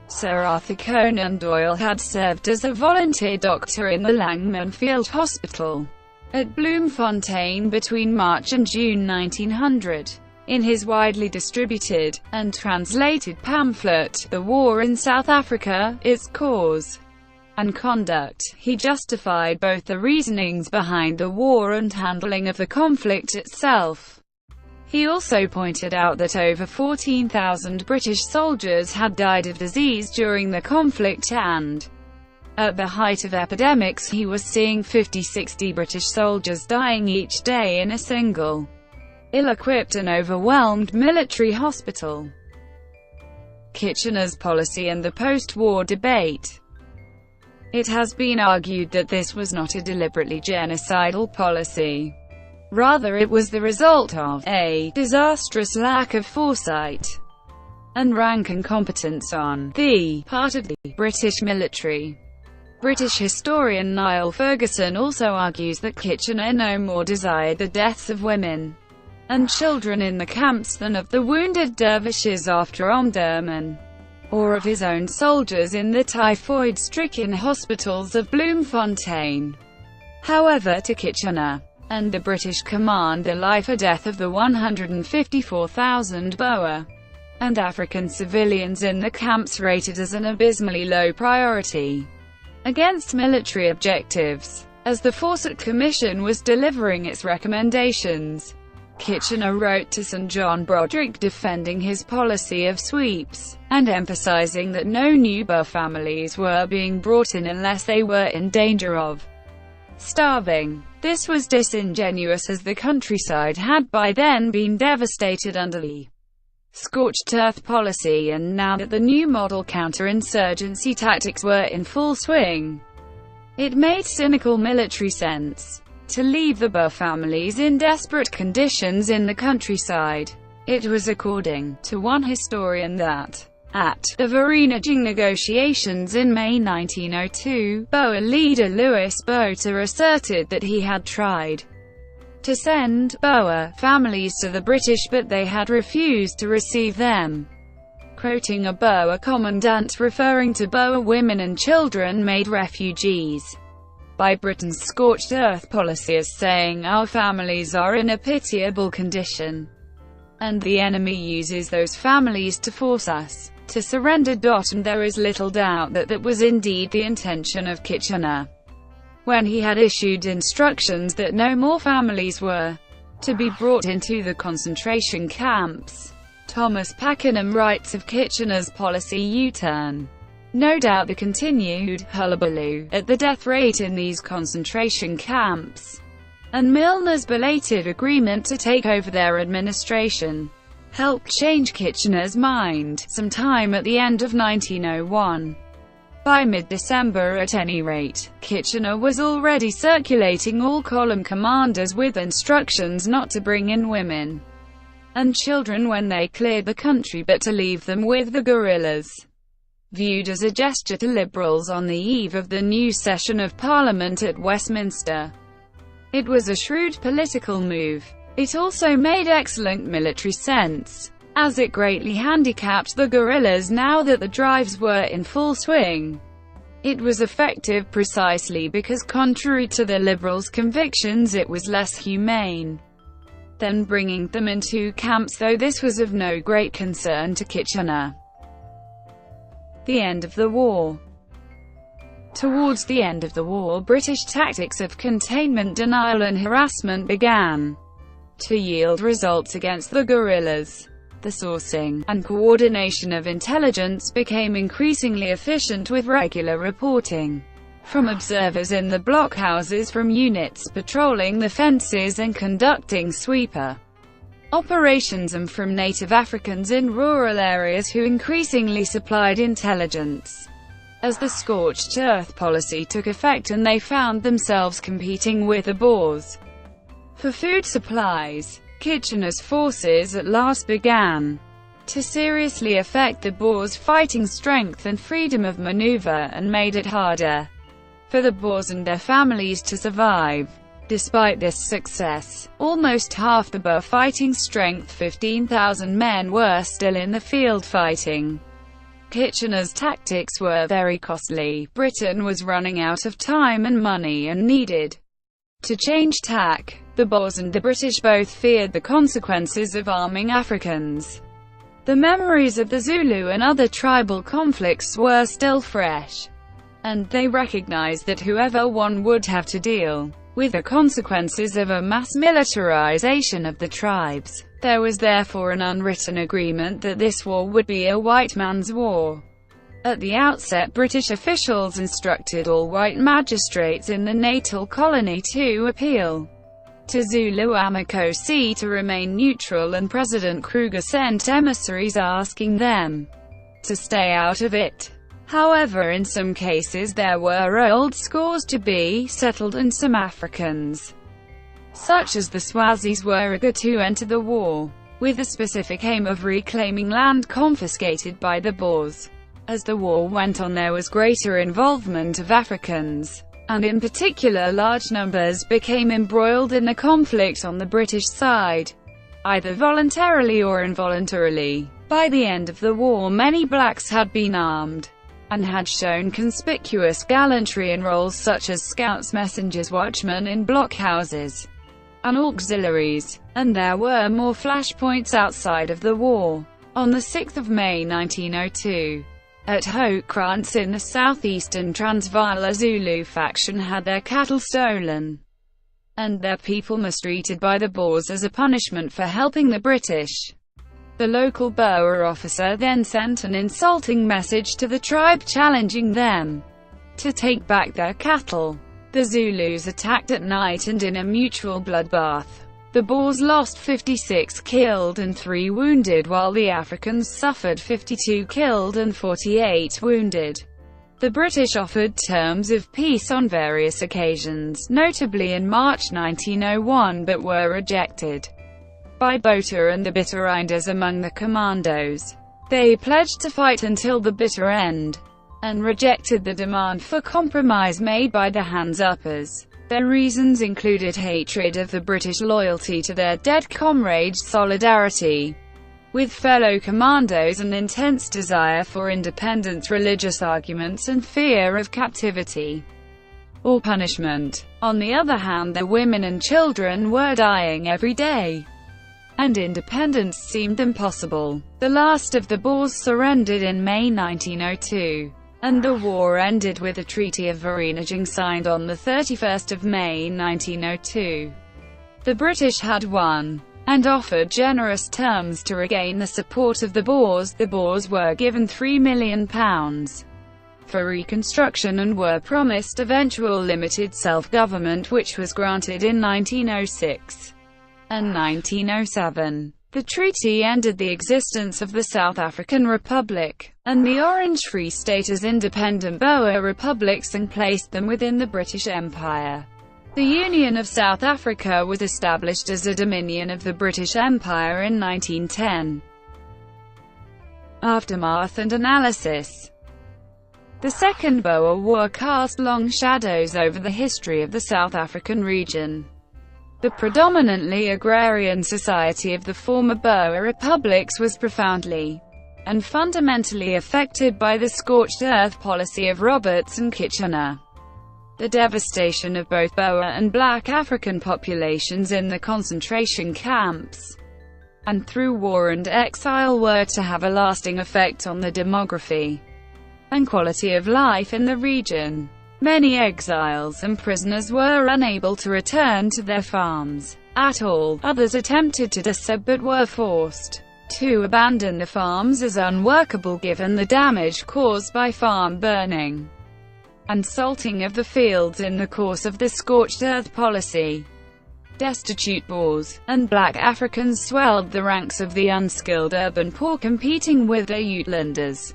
Sir Arthur Conan Doyle had served as a volunteer doctor in the Langman Field Hospital at Bloemfontein between March and June 1900. In his widely distributed and translated pamphlet, The War in South Africa, Its Cause and Conduct, he justified both the reasonings behind the war and handling of the conflict itself. He also pointed out that over 14,000 British soldiers had died of disease during the conflict, and at the height of epidemics he was seeing 50-60 British soldiers dying each day in a single ill-equipped and overwhelmed military hospital. Kitchener's policy and the post-war debate. It has been argued that this was not a deliberately genocidal policy. Rather, it was the result of a disastrous lack of foresight and rank incompetence on the part of the British military. British historian Niall Ferguson also argues that Kitchener no more desired the deaths of women and children in the camps than of the wounded dervishes after Omdurman, or of his own soldiers in the typhoid-stricken hospitals of Bloemfontein. However, to Kitchener and the British command, the life or death of the 154,000 Boer and African civilians in the camps rated as an abysmally low priority against military objectives. As the Fawcett Commission was delivering its recommendations, Kitchener wrote to Sir John Broderick defending his policy of sweeps, and emphasizing that no new Boer families were being brought in unless they were in danger of starving. This was disingenuous, as the countryside had by then been devastated under the scorched earth policy, and now that the new model counterinsurgency tactics were in full swing, it made cynical military sense to leave the Boer families in desperate conditions in the countryside. It was, according to one historian, that at the Vereeniging negotiations in May 1902, Boer leader Louis Botha asserted that he had tried to send Boer families to the British, but they had refused to receive them. Quoting a Boer commandant referring to Boer women and children made refugees by Britain's scorched earth policy as saying, "Our families are in a pitiable condition, and the enemy uses those families to force us to surrender." And there is little doubt that that was indeed the intention of Kitchener when he had issued instructions that no more families were to be brought into the concentration camps. Thomas Pakenham writes of Kitchener's policy U-turn. No doubt the continued hullabaloo at the death rate in these concentration camps, and Milner's belated agreement to take over their administration, helped change Kitchener's mind, sometime at the end of 1901. By mid-December at any rate, Kitchener was already circulating all column commanders with instructions not to bring in women and children when they cleared the country, but to leave them with the guerrillas. Viewed as a gesture to Liberals on the eve of the new session of Parliament at Westminster. It was a shrewd political move. It also made excellent military sense, as it greatly handicapped the guerrillas now that the drives were in full swing. It was effective precisely because, contrary to the Liberals' convictions, it was less humane than bringing them in two camps, though this was of no great concern to Kitchener. The end of the war. Towards the end of the war, British tactics of containment, denial and harassment began to yield results against the guerrillas. The sourcing and coordination of intelligence became increasingly efficient, with regular reporting from observers in the blockhouses, from units patrolling the fences and conducting sweeper operations, and from native Africans in rural areas who increasingly supplied intelligence. As the scorched earth policy took effect and they found themselves competing with the Boers for food supplies, Kitchener's forces at last began to seriously affect the Boers' fighting strength and freedom of maneuver, and made it harder for the Boers and their families to survive. Despite this success, almost half the Boer fighting strength, 15,000 men, were still in the field fighting. Kitchener's tactics were very costly. Britain was running out of time and money and needed to change tack. The Boers and the British both feared the consequences of arming Africans. The memories of the Zulu and other tribal conflicts were still fresh, and they recognized that whoever won would have to deal with the consequences of a mass militarization of the tribes. There was therefore an unwritten agreement that this war would be a white man's war. At the outset, British officials instructed all white magistrates in the natal colony to appeal to Zulu Amakosi to remain neutral, and President Kruger sent emissaries asking them to stay out of it. However, in some cases there were old scores to be settled, and some Africans, such as the Swazis, were eager to enter the war, with the specific aim of reclaiming land confiscated by the Boers. As the war went on, there was greater involvement of Africans, and in particular large numbers became embroiled in the conflict on the British side, either voluntarily or involuntarily. By the end of the war, many blacks had been armed and had shown conspicuous gallantry in roles such as scouts, messengers, watchmen in blockhouses, and auxiliaries, and there were more flashpoints outside of the war. On 6 May 1902, at Hoogkrans in the southeastern Transvaal, a Zulu faction had their cattle stolen, and their people mistreated by the Boers as a punishment for helping the British. The local Boer officer then sent an insulting message to the tribe challenging them to take back their cattle. The Zulus attacked at night and in a mutual bloodbath. The Boers lost 56 killed and 3 wounded, while the Africans suffered 52 killed and 48 wounded. The British offered terms of peace on various occasions, notably in March 1901, but were rejected by Botha and the Vereenigers among the commandos. They pledged to fight until the bitter end, and rejected the demand for compromise made by the hands-uppers. Their reasons included hatred of the British, loyalty to their dead comrades, solidarity with fellow commandos, an intense desire for independence, religious arguments, and fear of captivity or punishment. On the other hand, the women and children were dying every day, and independence seemed impossible. The last of the Boers surrendered in May 1902, and the war ended with a Treaty of Vereeniging signed on 31 May 1902. The British had won, and offered generous terms to regain the support of the Boers. The Boers were given £3 million for reconstruction and were promised eventual limited self-government, which was granted in 1906 and 1907. The treaty ended the existence of the South African Republic and the Orange Free State as independent Boer republics and placed them within the British Empire. The Union of South Africa was established as a dominion of the British Empire in 1910. Aftermath and analysis. The Second Boer War cast long shadows over the history of the South African region. The predominantly agrarian society of the former Boer republics was profoundly and fundamentally affected by the scorched earth policy of Roberts and Kitchener. The devastation of both Boer and black African populations in the concentration camps and through war and exile were to have a lasting effect on the demography and quality of life in the region. Many exiles and prisoners were unable to return to their farms at all. Others attempted to do so but were forced to abandon the farms as unworkable given the damage caused by farm burning and salting of the fields in the course of the scorched earth policy. Destitute Boers and black Africans swelled the ranks of the unskilled urban poor, competing with the Uitlanders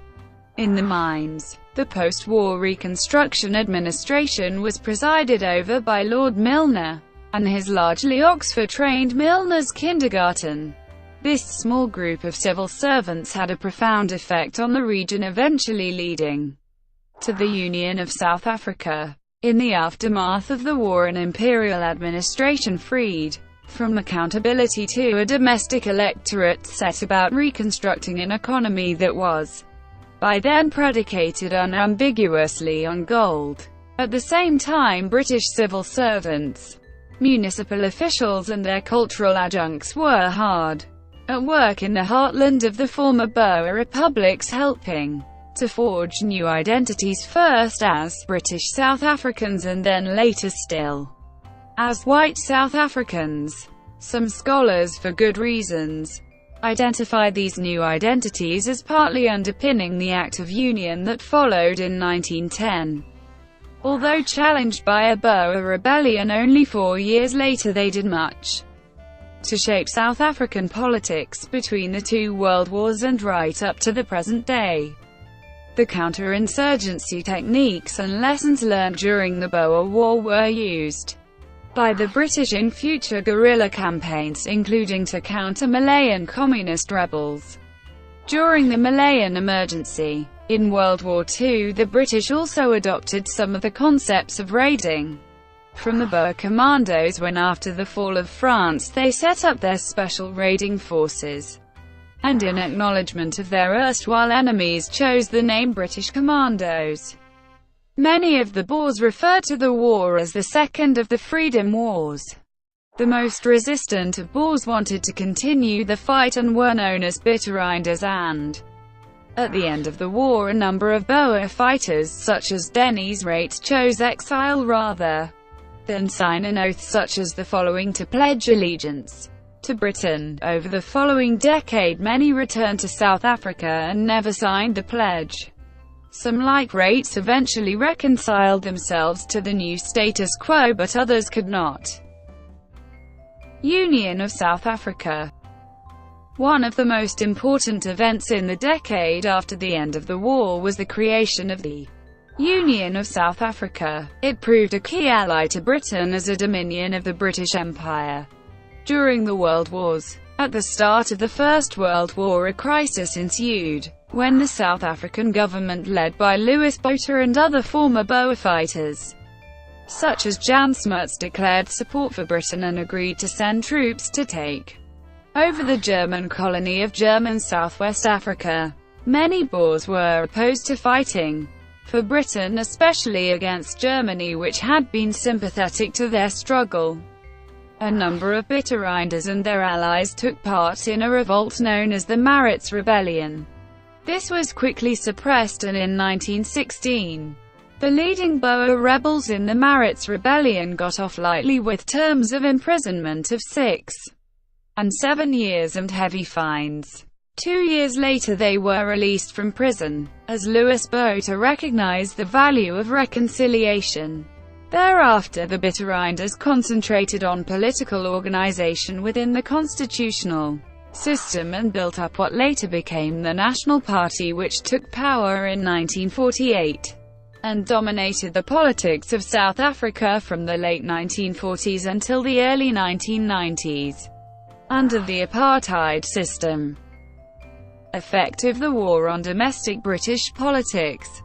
in the mines. The post-war Reconstruction administration was presided over by Lord Milner and his largely Oxford-trained Milner's Kindergarten. This small group of civil servants had a profound effect on the region, eventually leading to the Union of South Africa. In the aftermath of the war, an imperial administration freed from accountability to a domestic electorate set about reconstructing an economy that was by then predicated unambiguously on gold. At the same time, British civil servants, municipal officials and their cultural adjuncts were hard at work in the heartland of the former Boer republics, helping to forge new identities, first as British South Africans and then later still as white South Africans. Some scholars, for good reasons, identify these new identities as partly underpinning the Act of Union that followed in 1910. Although challenged by a Boer rebellion only 4 years later, they did much to shape South African politics between the two world wars and right up to the present day. The counterinsurgency techniques and lessons learned during the Boer War were used by the British in future guerrilla campaigns, including to counter Malayan communist rebels during the Malayan Emergency. In World War II, the British also adopted some of the concepts of raiding from the Boer commandos when, after the fall of France, they set up their special raiding forces, and in acknowledgement of their erstwhile enemies chose the name British Commandos. Many of the Boers refer to the war as the second of the Freedom Wars. The most resistant of Boers wanted to continue the fight and were known as Bittereinders, and at the end of the war a number of Boer fighters such as Denys Rates chose exile rather than sign an oath such as the following to pledge allegiance to Britain. Over the following decade, many returned to South Africa and never signed the pledge. Some, like Rates, eventually reconciled themselves to the new status quo, but others could not. Union of South Africa. One of the most important events in the decade after the end of the war was the creation of the Union of South Africa. It proved a key ally to Britain as a dominion of the British Empire during the World Wars. At the start of the First World War, a crisis ensued when the South African government, led by Louis Botha and other former Boer fighters such as Jan Smuts, declared support for Britain and agreed to send troops to take over the German colony of German Southwest Africa. Many Boers were opposed to fighting for Britain, especially against Germany, which had been sympathetic to their struggle. A number of Bittereinders and their allies took part in a revolt known as the Maritz Rebellion. This was quickly suppressed, and in 1916, the leading Boer rebels in the Maritz Rebellion got off lightly with terms of imprisonment of 6 and 7 years and heavy fines. 2 years later they were released from prison, as Louis Botha recognized the value of reconciliation. Thereafter the Bittereinders concentrated on political organization within the constitutional system and built up what later became the National Party, which took power in 1948. and dominated the politics of South Africa from the late 1940s until the early 1990s, under the apartheid system. Effect of the war on domestic British politics.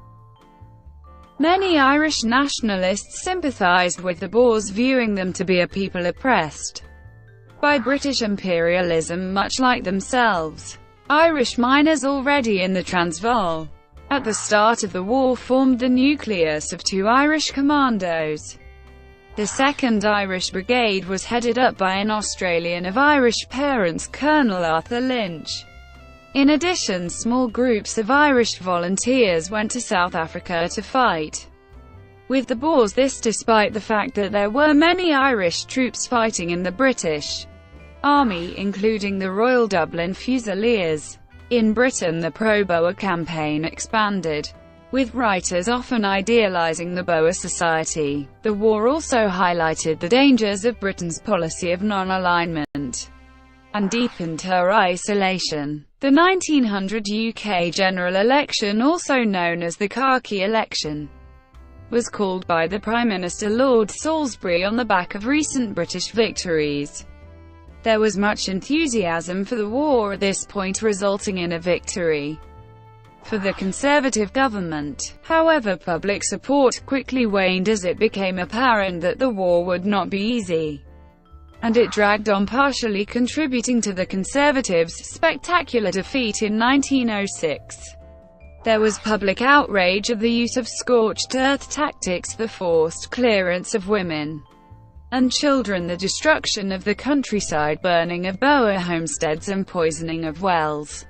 Many Irish nationalists sympathised with the Boers, viewing them to be a people oppressed by British imperialism much like themselves. Irish miners already in the Transvaal at the start of the war formed the nucleus of two Irish commandos. The 2nd Irish Brigade was headed up by an Australian of Irish parents, Colonel Arthur Lynch. In addition, small groups of Irish volunteers went to South Africa to fight with the Boers, this despite the fact that there were many Irish troops fighting in the British Army, including the Royal Dublin Fusiliers. In Britain, the pro-Boer campaign expanded, with writers often idealising the Boer society. The war also highlighted the dangers of Britain's policy of non-alignment and deepened her isolation. The 1900 UK general election, also known as the Khaki election, was called by the Prime Minister Lord Salisbury on the back of recent British victories. There was much enthusiasm for the war at this point, resulting in a victory for the Conservative government. However, public support quickly waned as it became apparent that the war would not be easy, and it dragged on, partially contributing to the Conservatives' spectacular defeat in 1906. There was public outrage at the use of scorched earth tactics, the forced clearance of women and children, the destruction of the countryside, burning of Boer homesteads and poisoning of wells,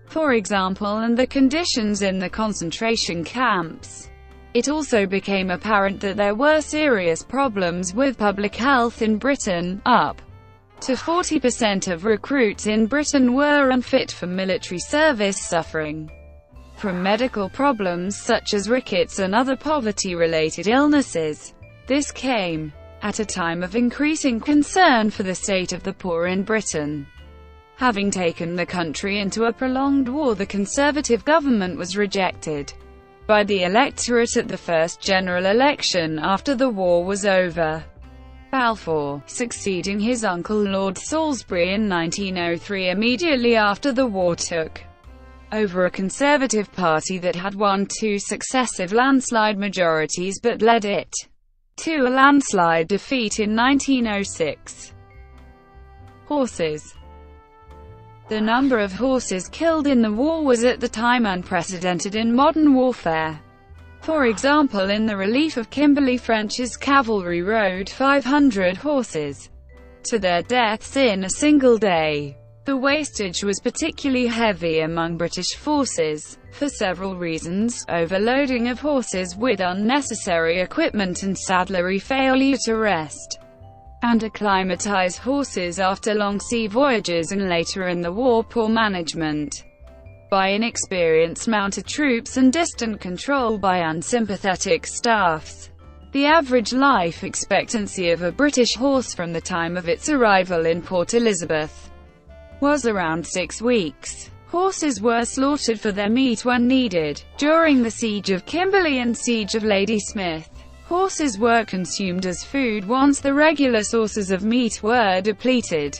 for example, and the conditions in the concentration camps. It also became apparent that there were serious problems with public health in Britain. Up to 40% of recruits in Britain were unfit for military service, suffering from medical problems such as rickets and other poverty-related illnesses. This came at a time of increasing concern for the state of the poor in Britain. Having taken the country into a prolonged war, the Conservative government was rejected by the electorate at the first general election after the war was over. Balfour, succeeding his uncle Lord Salisbury in 1903 immediately after the war, took over a Conservative party that had won 2 successive landslide majorities but led it to a landslide defeat in 1906. Horses. The number of horses killed in the war was at the time unprecedented in modern warfare. For example, in the relief of Kimberley, French's cavalry rode 500 horses to their deaths in a single day. The wastage was particularly heavy among British forces, for several reasons: overloading of horses with unnecessary equipment and saddlery, failure to rest and acclimatise horses after long sea voyages, and later in the war, poor management by inexperienced mounted troops and distant control by unsympathetic staffs. The average life expectancy of a British horse from the time of its arrival in Port Elizabeth was around 6 weeks. Horses were slaughtered for their meat when needed. During the Siege of Kimberley and Siege of Ladysmith, horses were consumed as food once the regular sources of meat were depleted.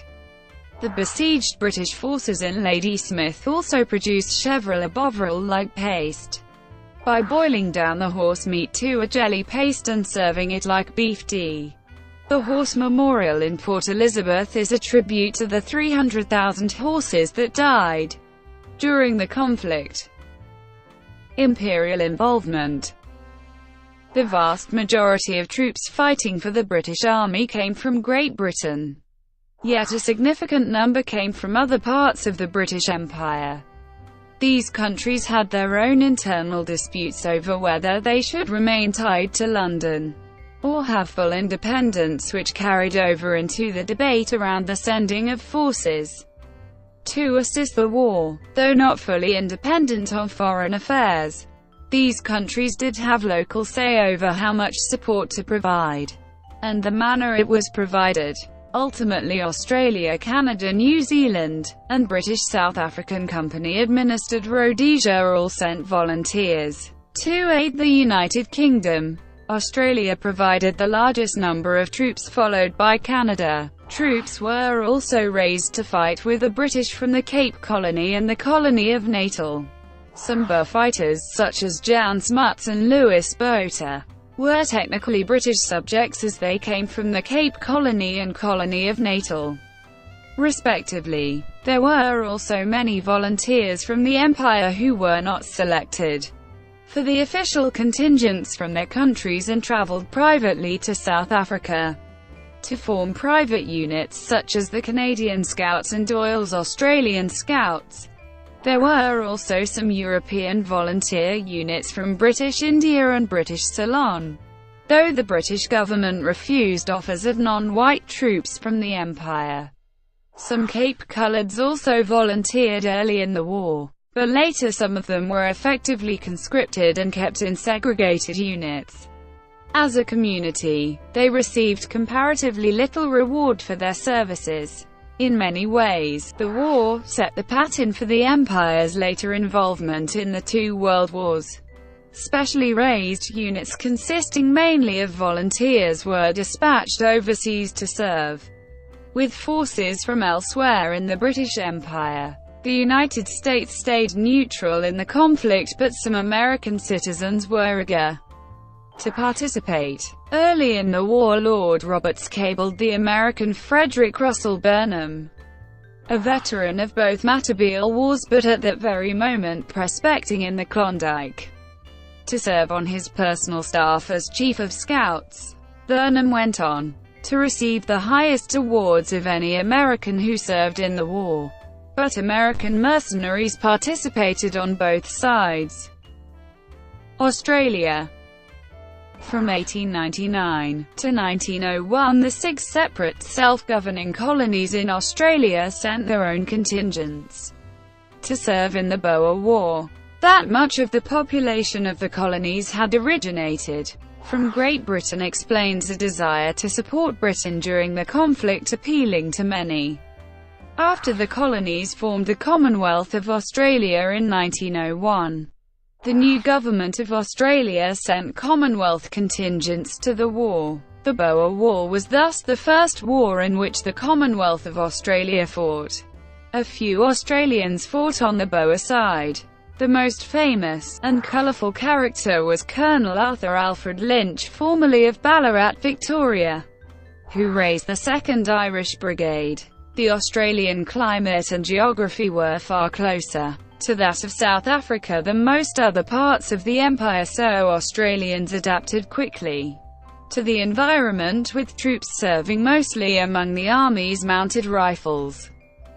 The besieged British forces in Ladysmith also produced chevre or bovril-like paste by boiling down the horse meat to a jelly paste and serving it like beef tea. The Horse Memorial in Port Elizabeth is a tribute to the 300,000 horses that died during the conflict. Imperial involvement. The vast majority of troops fighting for the British Army came from Great Britain, yet a significant number came from other parts of the British Empire. These countries had their own internal disputes over whether they should remain tied to London or have full independence, which carried over into the debate around the sending of forces to assist the war. Though not fully independent on foreign affairs, these countries did have local say over how much support to provide, and the manner it was provided. Ultimately, Australia, Canada, New Zealand, and British South African Company administered Rhodesia all sent volunteers. To aid the United Kingdom, Australia provided the largest number of troops, followed by Canada. Troops were also raised to fight with the British from the Cape Colony and the colony of Natal. Some Boer fighters, such as Jan Smuts and Louis Botha, were technically British subjects as they came from the Cape Colony and colony of Natal, respectively. There were also many volunteers from the Empire who were not selected for the official contingents from their countries and travelled privately to South Africa to form private units such as the Canadian Scouts and Doyle's Australian Scouts. There were also some European volunteer units from British India and British Ceylon, though the British government refused offers of non-white troops from the Empire. Some Cape Coloureds also volunteered early in the war, but later some of them were effectively conscripted and kept in segregated units. As a community, they received comparatively little reward for their services. In many ways, the war set the pattern for the Empire's later involvement in the two world wars. Specially raised units consisting mainly of volunteers were dispatched overseas to serve with forces from elsewhere in the British Empire. The United States stayed neutral in the conflict, but some American citizens were eager to participate. Early in the war, Lord Roberts cabled the American Frederick Russell Burnham, a veteran of both Matabele Wars but at that very moment prospecting in the Klondike, to serve on his personal staff as Chief of Scouts. Burnham went on to receive the highest awards of any American who served in the war. But American mercenaries participated on both sides. Australia. From 1899 to 1901, the 6 separate self-governing colonies in Australia sent their own contingents to serve in the Boer War. That much of the population of the colonies had originated from Great Britain explains a desire to support Britain during the conflict appealing to many. After the colonies formed the Commonwealth of Australia in 1901, the new government of Australia sent Commonwealth contingents to the war. The Boer War was thus the first war in which the Commonwealth of Australia fought. A few Australians fought on the Boer side. The most famous and colourful character was Colonel Arthur Alfred Lynch, formerly of Ballarat, Victoria, who raised the 2nd Irish Brigade. The Australian climate and geography were far closer to that of South Africa than most other parts of the Empire, so Australians adapted quickly to the environment, with troops serving mostly among the Army's mounted rifles.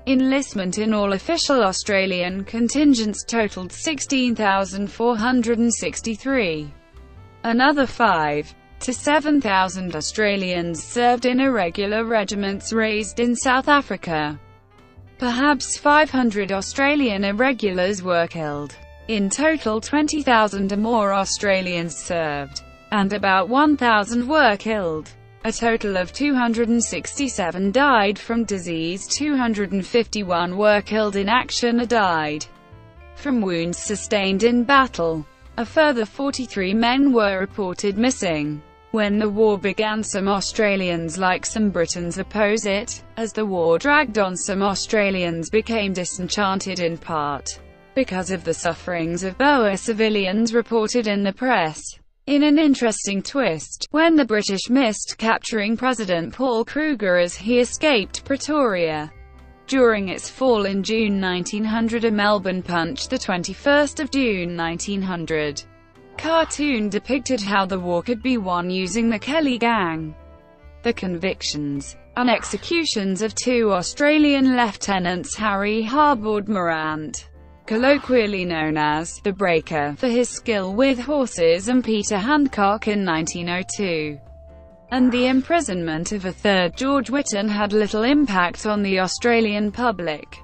Enlistment in all official Australian contingents totaled 16,463. Another 5,000 to 7,000 Australians served in irregular regiments raised in South Africa. Perhaps 500 Australian irregulars were killed. In total 20,000 or more Australians served, and about 1,000 were killed. A total of 267 died from disease, 251 were killed in action or died from wounds sustained in battle. A further 43 men were reported missing. When the war began, some Australians like some Britons opposed it. As the war dragged on, some Australians became disenchanted, in part because of the sufferings of Boer civilians reported in the press. In an interesting twist, when the British missed capturing President Paul Kruger as he escaped Pretoria during its fall in June 1900, a Melbourne Punch, the 21st of June 1900, cartoon depicted how the war could be won using the Kelly Gang. The convictions and executions of 2 Australian lieutenants, Harry Harbord Morant, colloquially known as the Breaker, for his skill with horses, and Peter Hancock in 1902, and the imprisonment of a 3rd, George Whitton, had little impact on the Australian public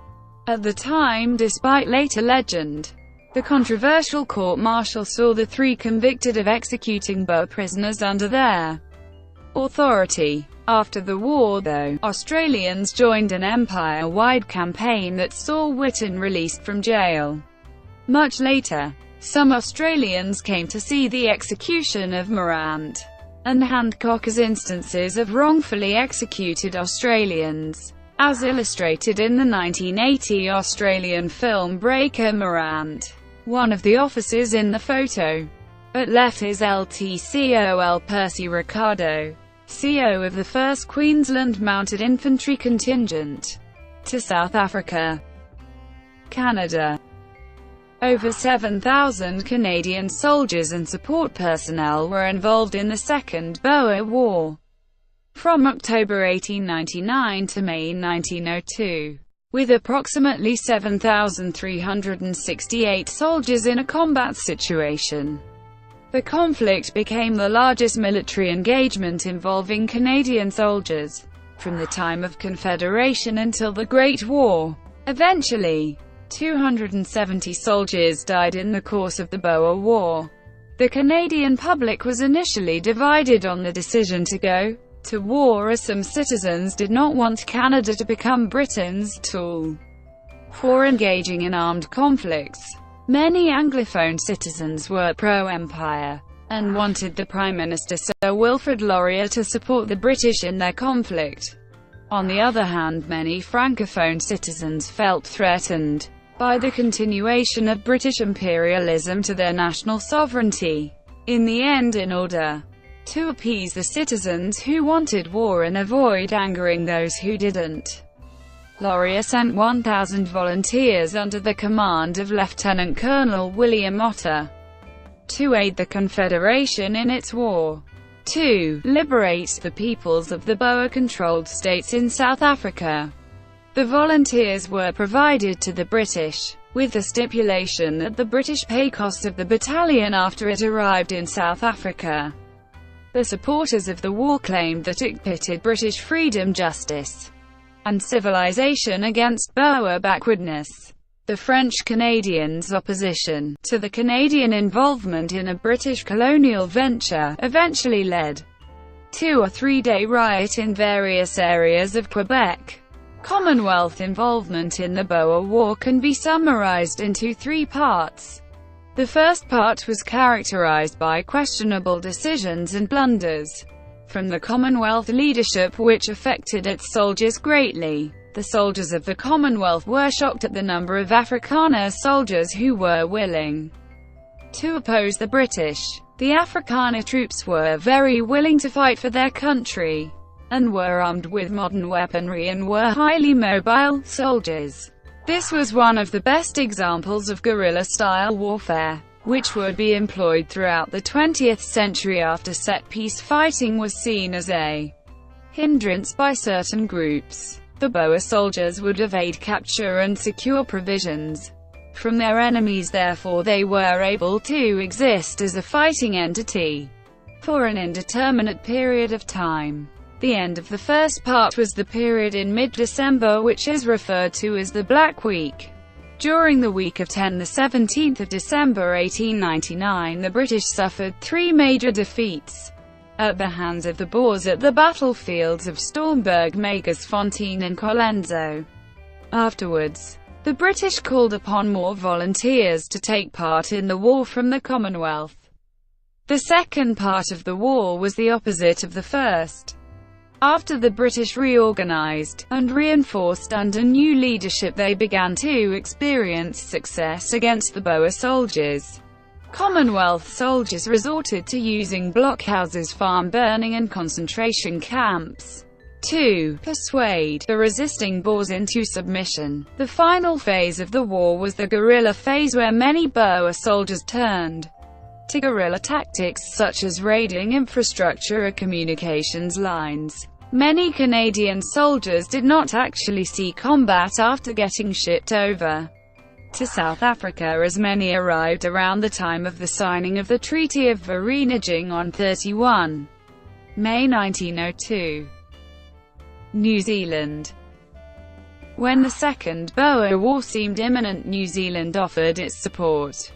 at the time, despite later legend. The controversial court-martial saw the 3 convicted of executing Boer prisoners under their authority. After the war, though, Australians joined an empire-wide campaign that saw Whitton released from jail. Much later, Some Australians came to see the execution of Morant and Hancock as instances of wrongfully executed Australians, as illustrated in the 1980 Australian film Breaker Morant. One of the officers in the photo at left is LTCOL Percy Ricardo, CO of the 1st Queensland Mounted Infantry Contingent to South Africa. Canada. Over 7,000 Canadian soldiers and support personnel were involved in the Second Boer War, from October 1899 to May 1902, with approximately 7,368 soldiers in a combat situation. The conflict became the largest military engagement involving Canadian soldiers from the time of Confederation until the Great War. Eventually, 270 soldiers died in the course of the Boer War. The Canadian public was initially divided on the decision to go to war, as some citizens did not want Canada to become Britain's tool for engaging in armed conflicts. Many Anglophone citizens were pro-Empire and wanted the Prime Minister Sir Wilfrid Laurier to support the British in their conflict. On the other hand, many Francophone citizens felt threatened by the continuation of British imperialism to their national sovereignty. In the end, in order to appease the citizens who wanted war and avoid angering those who didn't, Laurier sent 1,000 volunteers under the command of Lieutenant Colonel William Otter to aid the Confederation in its war to liberate the peoples of the Boer-controlled states in South Africa. The volunteers were provided to the British, with the stipulation that the British pay costs of the battalion after it arrived in South Africa. The supporters of the war claimed that it pitted British freedom, justice, and civilization against Boer backwardness. The French Canadians' opposition to the Canadian involvement in a British colonial venture eventually led to a 3-day riot in various areas of Quebec. Commonwealth involvement in the Boer War can be summarized into 3 parts. The first part was characterized by questionable decisions and blunders from the Commonwealth leadership which affected its soldiers greatly. The soldiers of the Commonwealth were shocked at the number of Afrikaner soldiers who were willing to oppose the British. The Afrikaner troops were very willing to fight for their country, and were armed with modern weaponry and were highly mobile soldiers. This was one of the best examples of guerrilla-style warfare, which would be employed throughout the 20th century after set-piece fighting was seen as a hindrance by certain groups. The Boer soldiers would evade capture and secure provisions from their enemies, therefore they were able to exist as a fighting entity for an indeterminate period of time. The end of the first part was the period in mid-December which is referred to as the Black Week. During the week of 17th of December 1899, the British suffered 3 major defeats at the hands of the Boers at the battlefields of Stormberg, Magersfontein and Colenso. Afterwards, the British called upon more volunteers to take part in the war from the Commonwealth. The second part of the war was the opposite of the first. After the British reorganized and reinforced under new leadership, they began to experience success against the Boer soldiers. Commonwealth soldiers resorted to using blockhouses, farm burning and concentration camps to persuade the resisting Boers into submission. The final phase of the war was the guerrilla phase, where many Boer soldiers turned to guerrilla tactics such as raiding infrastructure or communications lines. Many Canadian soldiers did not actually see combat after getting shipped over to South Africa, as many arrived around the time of the signing of the Treaty of Vereeniging on 31 May 1902. New Zealand. When the Second Boer War seemed imminent, New Zealand offered its support.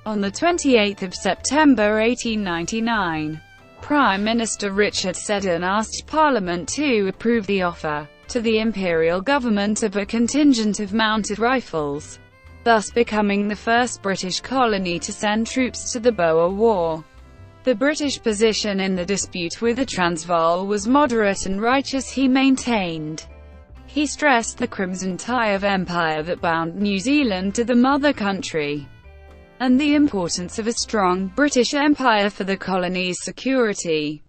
On 28 September 1899, Prime Minister Richard Seddon asked Parliament to approve the offer to the Imperial government of a contingent of mounted rifles. thus becoming the first British colony to send troops to the Boer War. The British position in the dispute with the Transvaal was moderate and righteous, he maintained. He stressed the crimson tie of empire that bound New Zealand to the mother country, and the importance of a strong British Empire for the colony's security.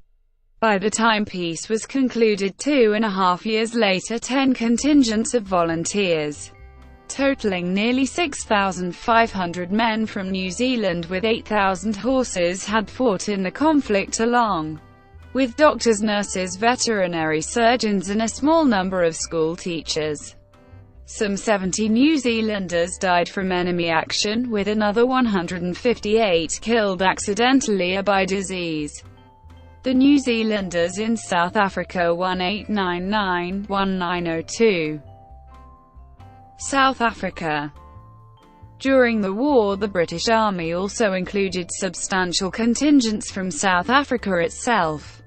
By the time peace was concluded 2.5 years later, 10 contingents of volunteers, totaling nearly 6,500 men from New Zealand with 8,000 horses, had fought in the conflict along with doctors, nurses, veterinary surgeons and a small number of school teachers. Some 70 New Zealanders died from enemy action, with another 158 killed accidentally or by disease. The New Zealanders in South Africa 1899-1902. South Africa. During the war, the British Army also included substantial contingents from South Africa itself.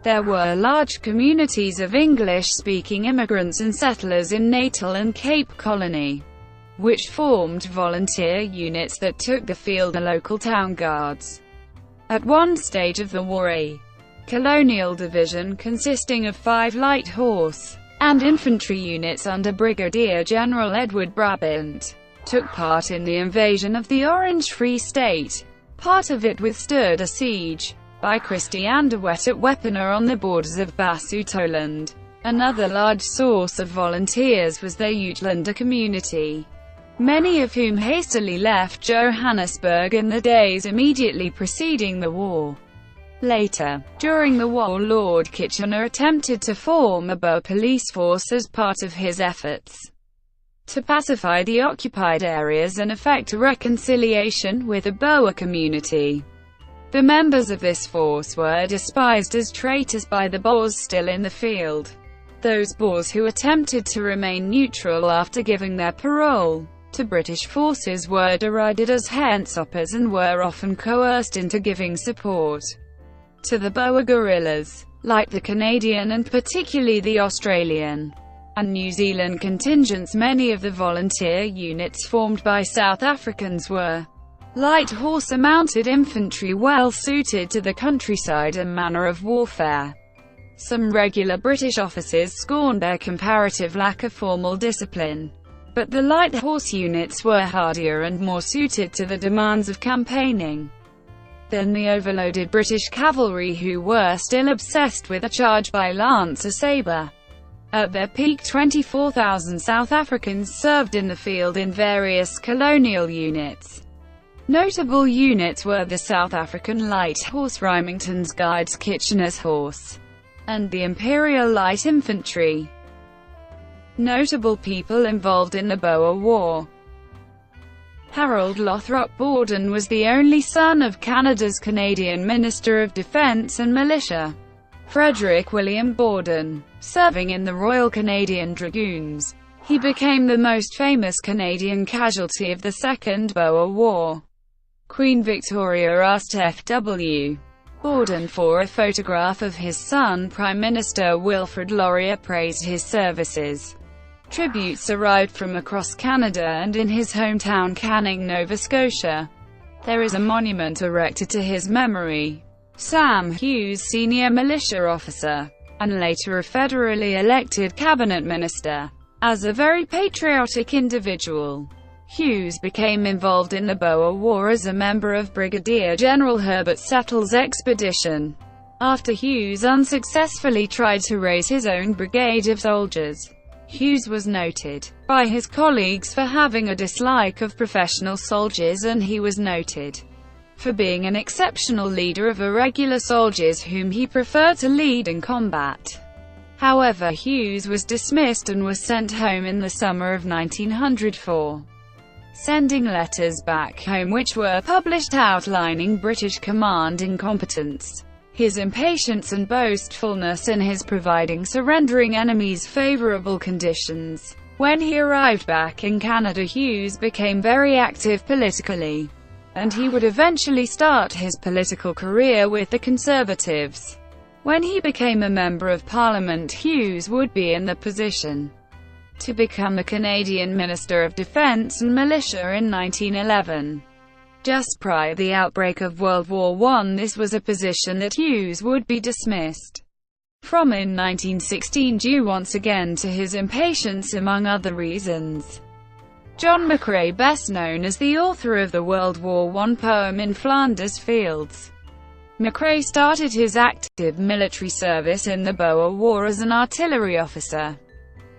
There were large communities of English-speaking immigrants and settlers in Natal and Cape Colony, which formed volunteer units that took the field, the local town guards. At one stage of the war, a colonial division consisting of 5 light horse and infantry units under Brigadier General Edward Brabant took part in the invasion of the Orange Free State. Part of it withstood a siege by Christiaan de Wet at Wepener on the borders of Basutoland. Another large source of volunteers was their Uitlander community, many of whom hastily left Johannesburg in the days immediately preceding the war. Later, during the war, Lord Kitchener attempted to form a Boer police force as part of his efforts to pacify the occupied areas and effect a reconciliation with the Boer community. The members of this force were despised as traitors by the Boers still in the field. Those Boers who attempted to remain neutral after giving their parole to British forces were derided as handsoppers and were often coerced into giving support to the Boer guerrillas. Like the Canadian and particularly the Australian and New Zealand contingents, many of the volunteer units formed by South Africans were light horse-mounted infantry, well suited to the countryside and manner of warfare. Some regular British officers scorned their comparative lack of formal discipline, but the light horse units were hardier and more suited to the demands of campaigning than the overloaded British cavalry, who were still obsessed with a charge by lance or sabre. At their peak, 24,000 South Africans served in the field in various colonial units. Notable units were the South African Light Horse, Remington's Guides, Kitchener's Horse, and the Imperial Light Infantry. Notable people involved in the Boer War. Harold Lothrop Borden was the only son of Canada's Canadian Minister of Defence and Militia, Frederick William Borden, serving in the Royal Canadian Dragoons. He became the most famous Canadian casualty of the Second Boer War. Queen Victoria asked F.W. Borden for a photograph of his son. Prime Minister Wilfrid Laurier praised his services. Tributes arrived from across Canada, and in his hometown Canning, Nova Scotia, there is a monument erected to his memory. Sam Hughes, senior militia officer, and later a federally elected cabinet minister. As a very patriotic individual, Hughes became involved in the Boer War as a member of Brigadier General Herbert Settle's expedition. After Hughes unsuccessfully tried to raise his own brigade of soldiers, Hughes was noted by his colleagues for having a dislike of professional soldiers, and he was noted for being an exceptional leader of irregular soldiers whom he preferred to lead in combat. However, Hughes was dismissed and was sent home in the summer of 1904. Sending letters back home which were published outlining British command incompetence, his impatience and boastfulness in his providing surrendering enemies favourable conditions. When he arrived back in Canada, Hughes became very active politically, and he would eventually start his political career with the Conservatives. When he became a Member of Parliament, Hughes would be in the position to become a Canadian Minister of Defence and Militia in 1911. Just prior to the outbreak of World War I, this was a position that Hughes would be dismissed from in 1916 due once again to his impatience among other reasons. John McCrae, best known as the author of the World War I poem In Flanders Fields. McCrae started his active military service in the Boer War as an artillery officer.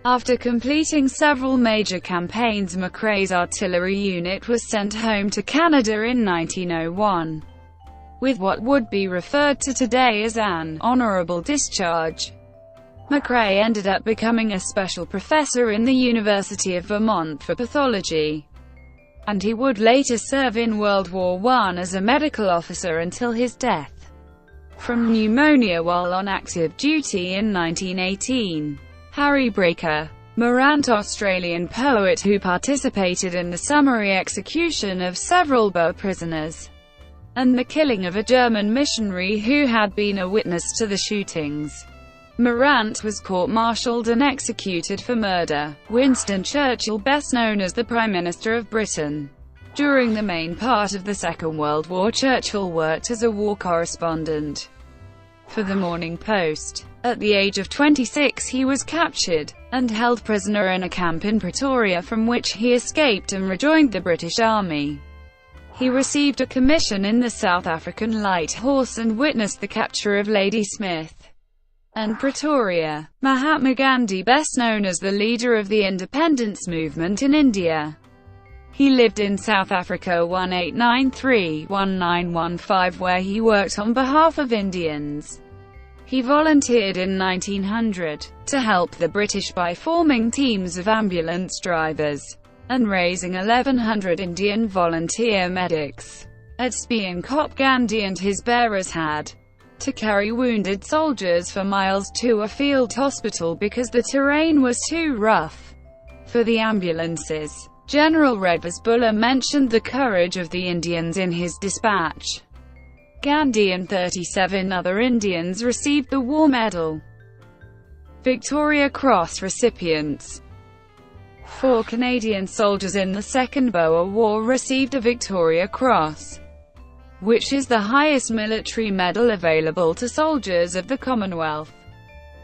After completing several major campaigns, McCrae's artillery unit was sent home to Canada in 1901, with what would be referred to today as an honorable discharge. McCrae ended up becoming a special professor in the University of Vermont for pathology, and he would later serve in World War I as a medical officer until his death from pneumonia while on active duty in 1918. Harry Breaker Morant, Australian poet who participated in the summary execution of several Boer prisoners and the killing of a German missionary who had been a witness to the shootings. Morant was court-martialed and executed for murder. Winston Churchill, best known as the Prime Minister of Britain. During the main part of the Second World War, Churchill worked as a war correspondent for the Morning Post. At the age of 26 he was captured and held prisoner in a camp in Pretoria, from which he escaped and rejoined the British Army. He received a commission in the South African Light Horse and witnessed the capture of Ladysmith and Pretoria. Mahatma Gandhi, best known as the leader of the independence movement in India. He lived in South Africa 1893-1915, where he worked on behalf of Indians. He volunteered in 1900 to help the British by forming teams of ambulance drivers and raising 1,100 Indian volunteer medics. At Speenkop, Gandhi and his bearers had to carry wounded soldiers for miles to a field hospital because the terrain was too rough for the ambulances. General Redvers Buller mentioned the courage of the Indians in his dispatch. Gandhi and 37 other Indians received the War Medal. Victoria Cross recipients. 4 Canadian soldiers in the Second Boer War received a Victoria Cross, which is the highest military medal available to soldiers of the Commonwealth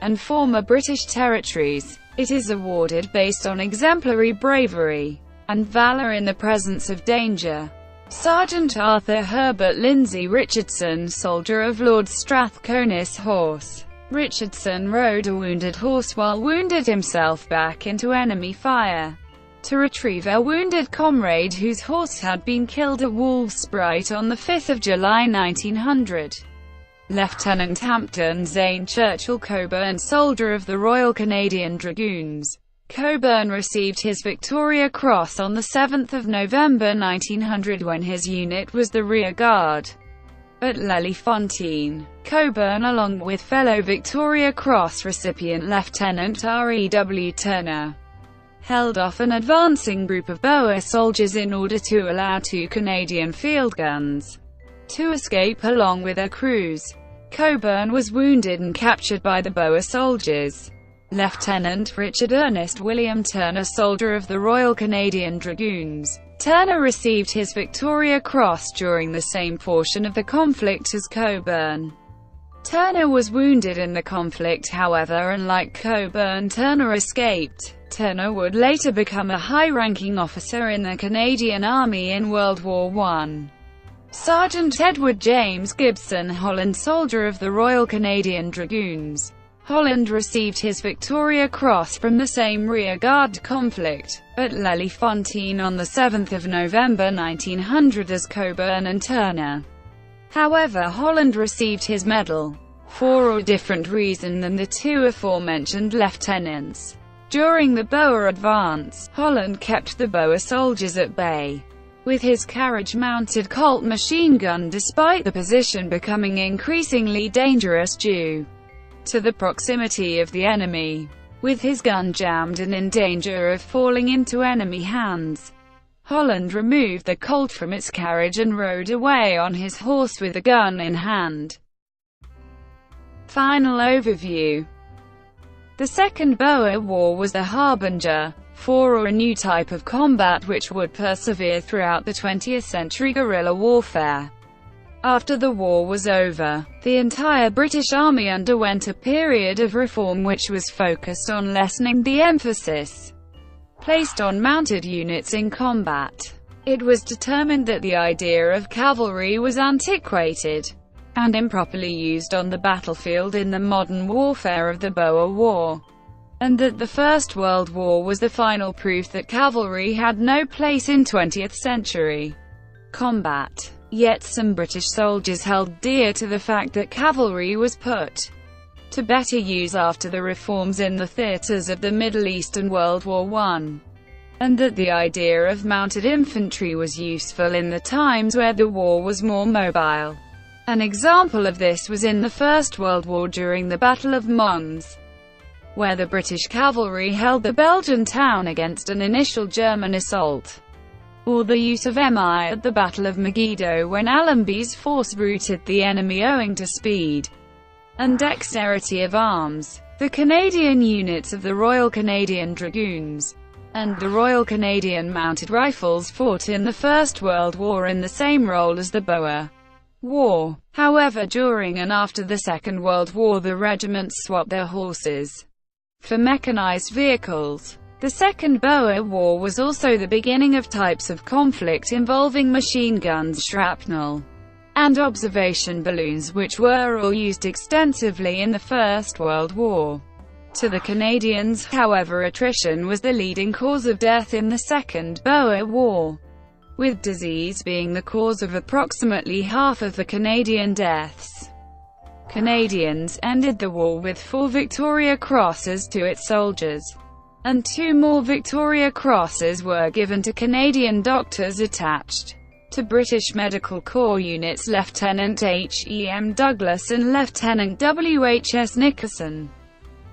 and former British territories. It is awarded based on exemplary bravery and valour in the presence of danger. Sergeant Arthur Herbert Lindsay Richardson, soldier of Lord Strathcona's horse. Richardson rode a wounded horse while wounded himself back into enemy fire to retrieve a wounded comrade whose horse had been killed at Wolfspruit on 5 July 1900. Lieutenant Hampton Zane Churchill Coburn, soldier of the Royal Canadian Dragoons. Coburn received his Victoria Cross on 7 November 1900 when his unit was the rear guard at Lelyfontein. Coburn, along with fellow Victoria Cross recipient Lieutenant R.E.W. Turner, held off an advancing group of Boer soldiers in order to allow 2 Canadian field guns to escape along with their crews. Coburn was wounded and captured by the Boer soldiers. Lieutenant Richard Ernest William Turner, soldier of the Royal Canadian Dragoons. Turner received his Victoria Cross during the same portion of the conflict as Coburn. Turner was wounded in the conflict, however, and like Coburn, Turner escaped. Turner would later become a high-ranking officer in the Canadian Army in World War I. Sergeant Edward James Gibson Holland, soldier of the Royal Canadian Dragoons. Holland received his Victoria Cross from the same rearguard conflict at Lelyfontein on 7 November 1900 as Coburn and Turner. However, Holland received his medal for a different reason than the 2 aforementioned lieutenants. During the Boer advance, Holland kept the Boer soldiers at bay with his carriage-mounted Colt machine gun, despite the position becoming increasingly dangerous due to the proximity of the enemy. With his gun jammed and in danger of falling into enemy hands, Holland removed the Colt from its carriage and rode away on his horse with the gun in hand. Final overview. The Second Boer War was the harbinger for a new type of combat which would persevere throughout the 20th century guerrilla warfare. After the war was over, the entire British Army underwent a period of reform which was focused on lessening the emphasis placed on mounted units in combat. It was determined that the idea of cavalry was antiquated and improperly used on the battlefield in the modern warfare of the Boer War, and that the First World War was the final proof that cavalry had no place in 20th century combat. Yet some British soldiers held dear to the fact that cavalry was put to better use after the reforms in the theatres of the Middle East and World War I, and that the idea of mounted infantry was useful in the times where the war was more mobile. An example of this was in the First World War during the Battle of Mons, where the British cavalry held the Belgian town against an initial German assault, or the use of MI at the Battle of Megiddo when Allenby's force routed the enemy owing to speed and dexterity of arms. The Canadian units of the Royal Canadian Dragoons and the Royal Canadian Mounted Rifles fought in the First World War in the same role as the Boer War. However, during and after the Second World War, the regiments swapped their horses for mechanized vehicles. The Second Boer War was also the beginning of types of conflict involving machine guns, shrapnel, and observation balloons, which were all used extensively in the First World War. To the Canadians, however, attrition was the leading cause of death in the Second Boer War, with disease being the cause of approximately half of the Canadian deaths. Canadians ended the war with 4 Victoria Crosses to its soldiers, and 2 more Victoria Crosses were given to Canadian doctors attached to British Medical Corps units, Lieutenant H.E.M. Douglas and Lieutenant W.H.S. Nickerson.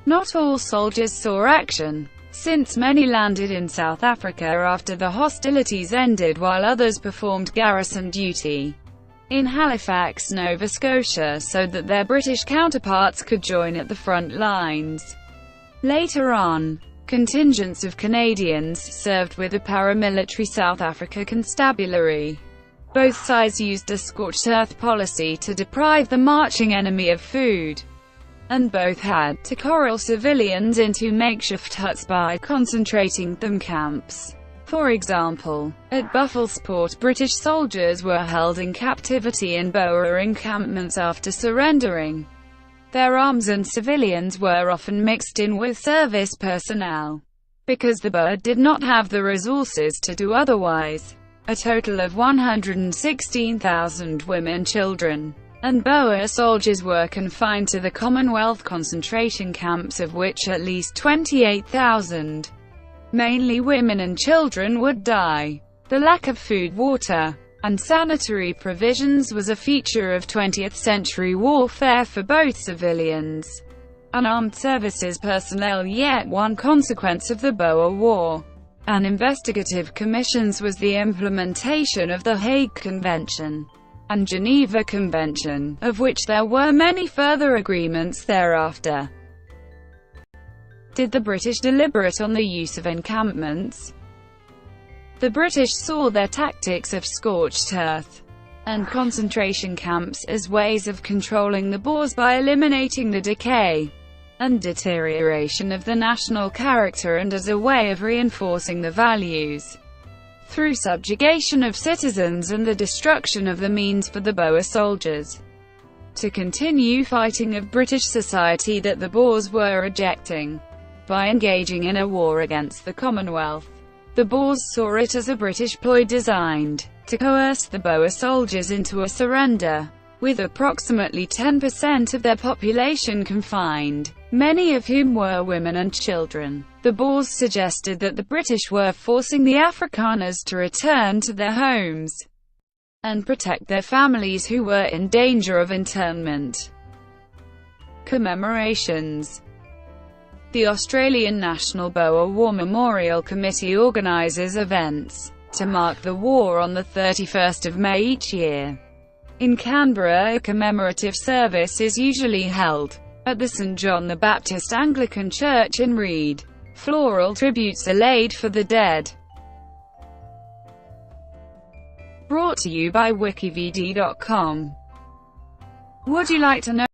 Not all soldiers saw action, since many landed in South Africa after the hostilities ended, while others performed garrison duty in Halifax, Nova Scotia, so that their British counterparts could join at the front lines. Later on, contingents of Canadians served with the paramilitary South Africa Constabulary. Both sides used a scorched earth policy to deprive the marching enemy of food, and both had to corral civilians into makeshift huts by concentrating them camps. For example, at Buffelspoort, British soldiers were held in captivity in Boer encampments after surrendering their arms, and civilians were often mixed in with service personnel, because the Boer did not have the resources to do otherwise. A total of 116,000 women, children, and Boer soldiers were confined to the Commonwealth concentration camps, of which at least 28,000, mainly women and children, would die. The lack of food, water, and sanitary provisions was a feature of 20th century warfare for both civilians and armed services personnel, yet one consequence of the Boer War and investigative commissions was the implementation of the Hague Convention and Geneva Convention, of which there were many further agreements thereafter. Did the British deliberate on the use of encampments? The British saw their tactics of scorched earth and concentration camps as ways of controlling the Boers by eliminating the decay and deterioration of the national character, and as a way of reinforcing the values through subjugation of citizens and the destruction of the means for the Boer soldiers to continue fighting of British society that the Boers were rejecting. By engaging in a war against the Commonwealth, the Boers saw it as a British ploy designed to coerce the Boer soldiers into a surrender. With approximately 10% of their population confined, many of whom were women and children, the Boers suggested that the British were forcing the Afrikaners to return to their homes and protect their families who were in danger of internment. Commemorations. The Australian National Boer War Memorial Committee organises events to mark the war on the 31st of May each year. In Canberra, a commemorative service is usually held at the St. John the Baptist Anglican Church in Reed. Floral tributes are laid for the dead. Brought to you by WikiVidi.com. Would you like to know